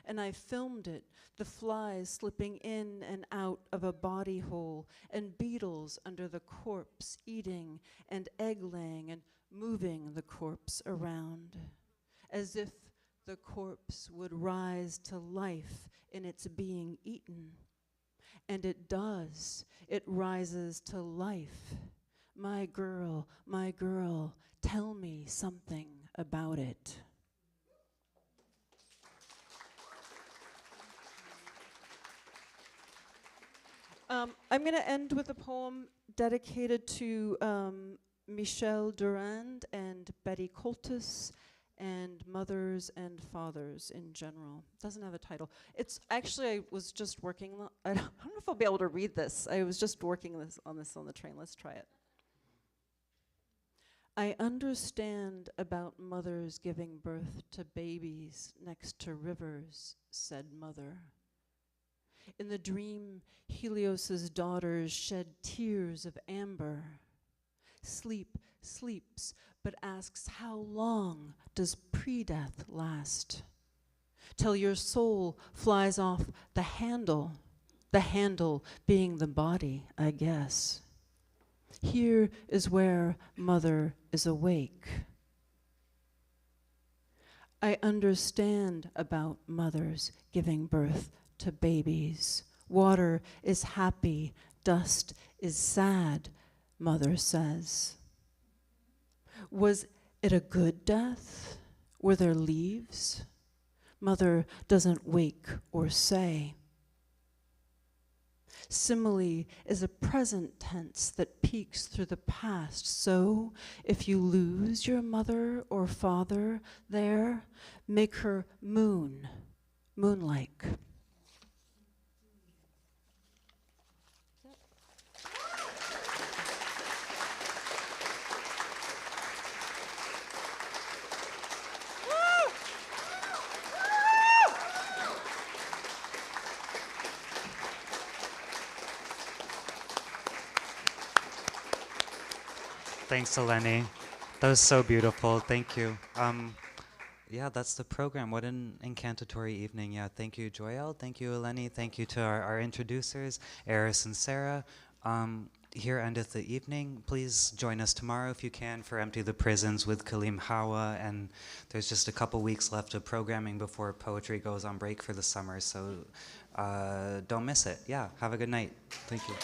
And I filmed it, the flies slipping in and out of a body hole, and beetles under the corpse eating and egg-laying and moving the corpse around, as if the corpse would rise to life in its being eaten. And it does. It rises to life. My girl, tell me something about it. I'm going to end with a poem dedicated to Michelle Durand and Betty Coltis and mothers and fathers in general. Doesn't have a title. It's actually, I was just working, I don't know if I'll be able to read this. I was just working on the train. Let's try it. I understand about mothers giving birth to babies next to rivers, said mother. In the dream, Helios's daughters shed tears of amber. Sleep sleeps, but asks how long does pre-death last? Till your soul flies off the handle being the body, I guess. Here is where mother is awake. I understand about mothers giving birth to babies. Water is happy, dust is sad, mother says. Was it a good death? Were there leaves? Mother doesn't wake or say. Simile is a present tense that peeks through the past. So, if you lose your mother or father there, make her moon-like. Thanks, Eleni. That was so beautiful. Thank you. Yeah, that's the program. What an incantatory evening. Yeah, thank you, Joyelle. Thank you, Eleni. Thank you to our introducers, Eris and Sarah. Here endeth the evening. Please join us tomorrow if you can for Empty the Prisons with Kalim Hawa. And there's just a couple weeks left of programming before poetry goes on break for the summer. So don't miss it. Yeah, have a good night. Thank you.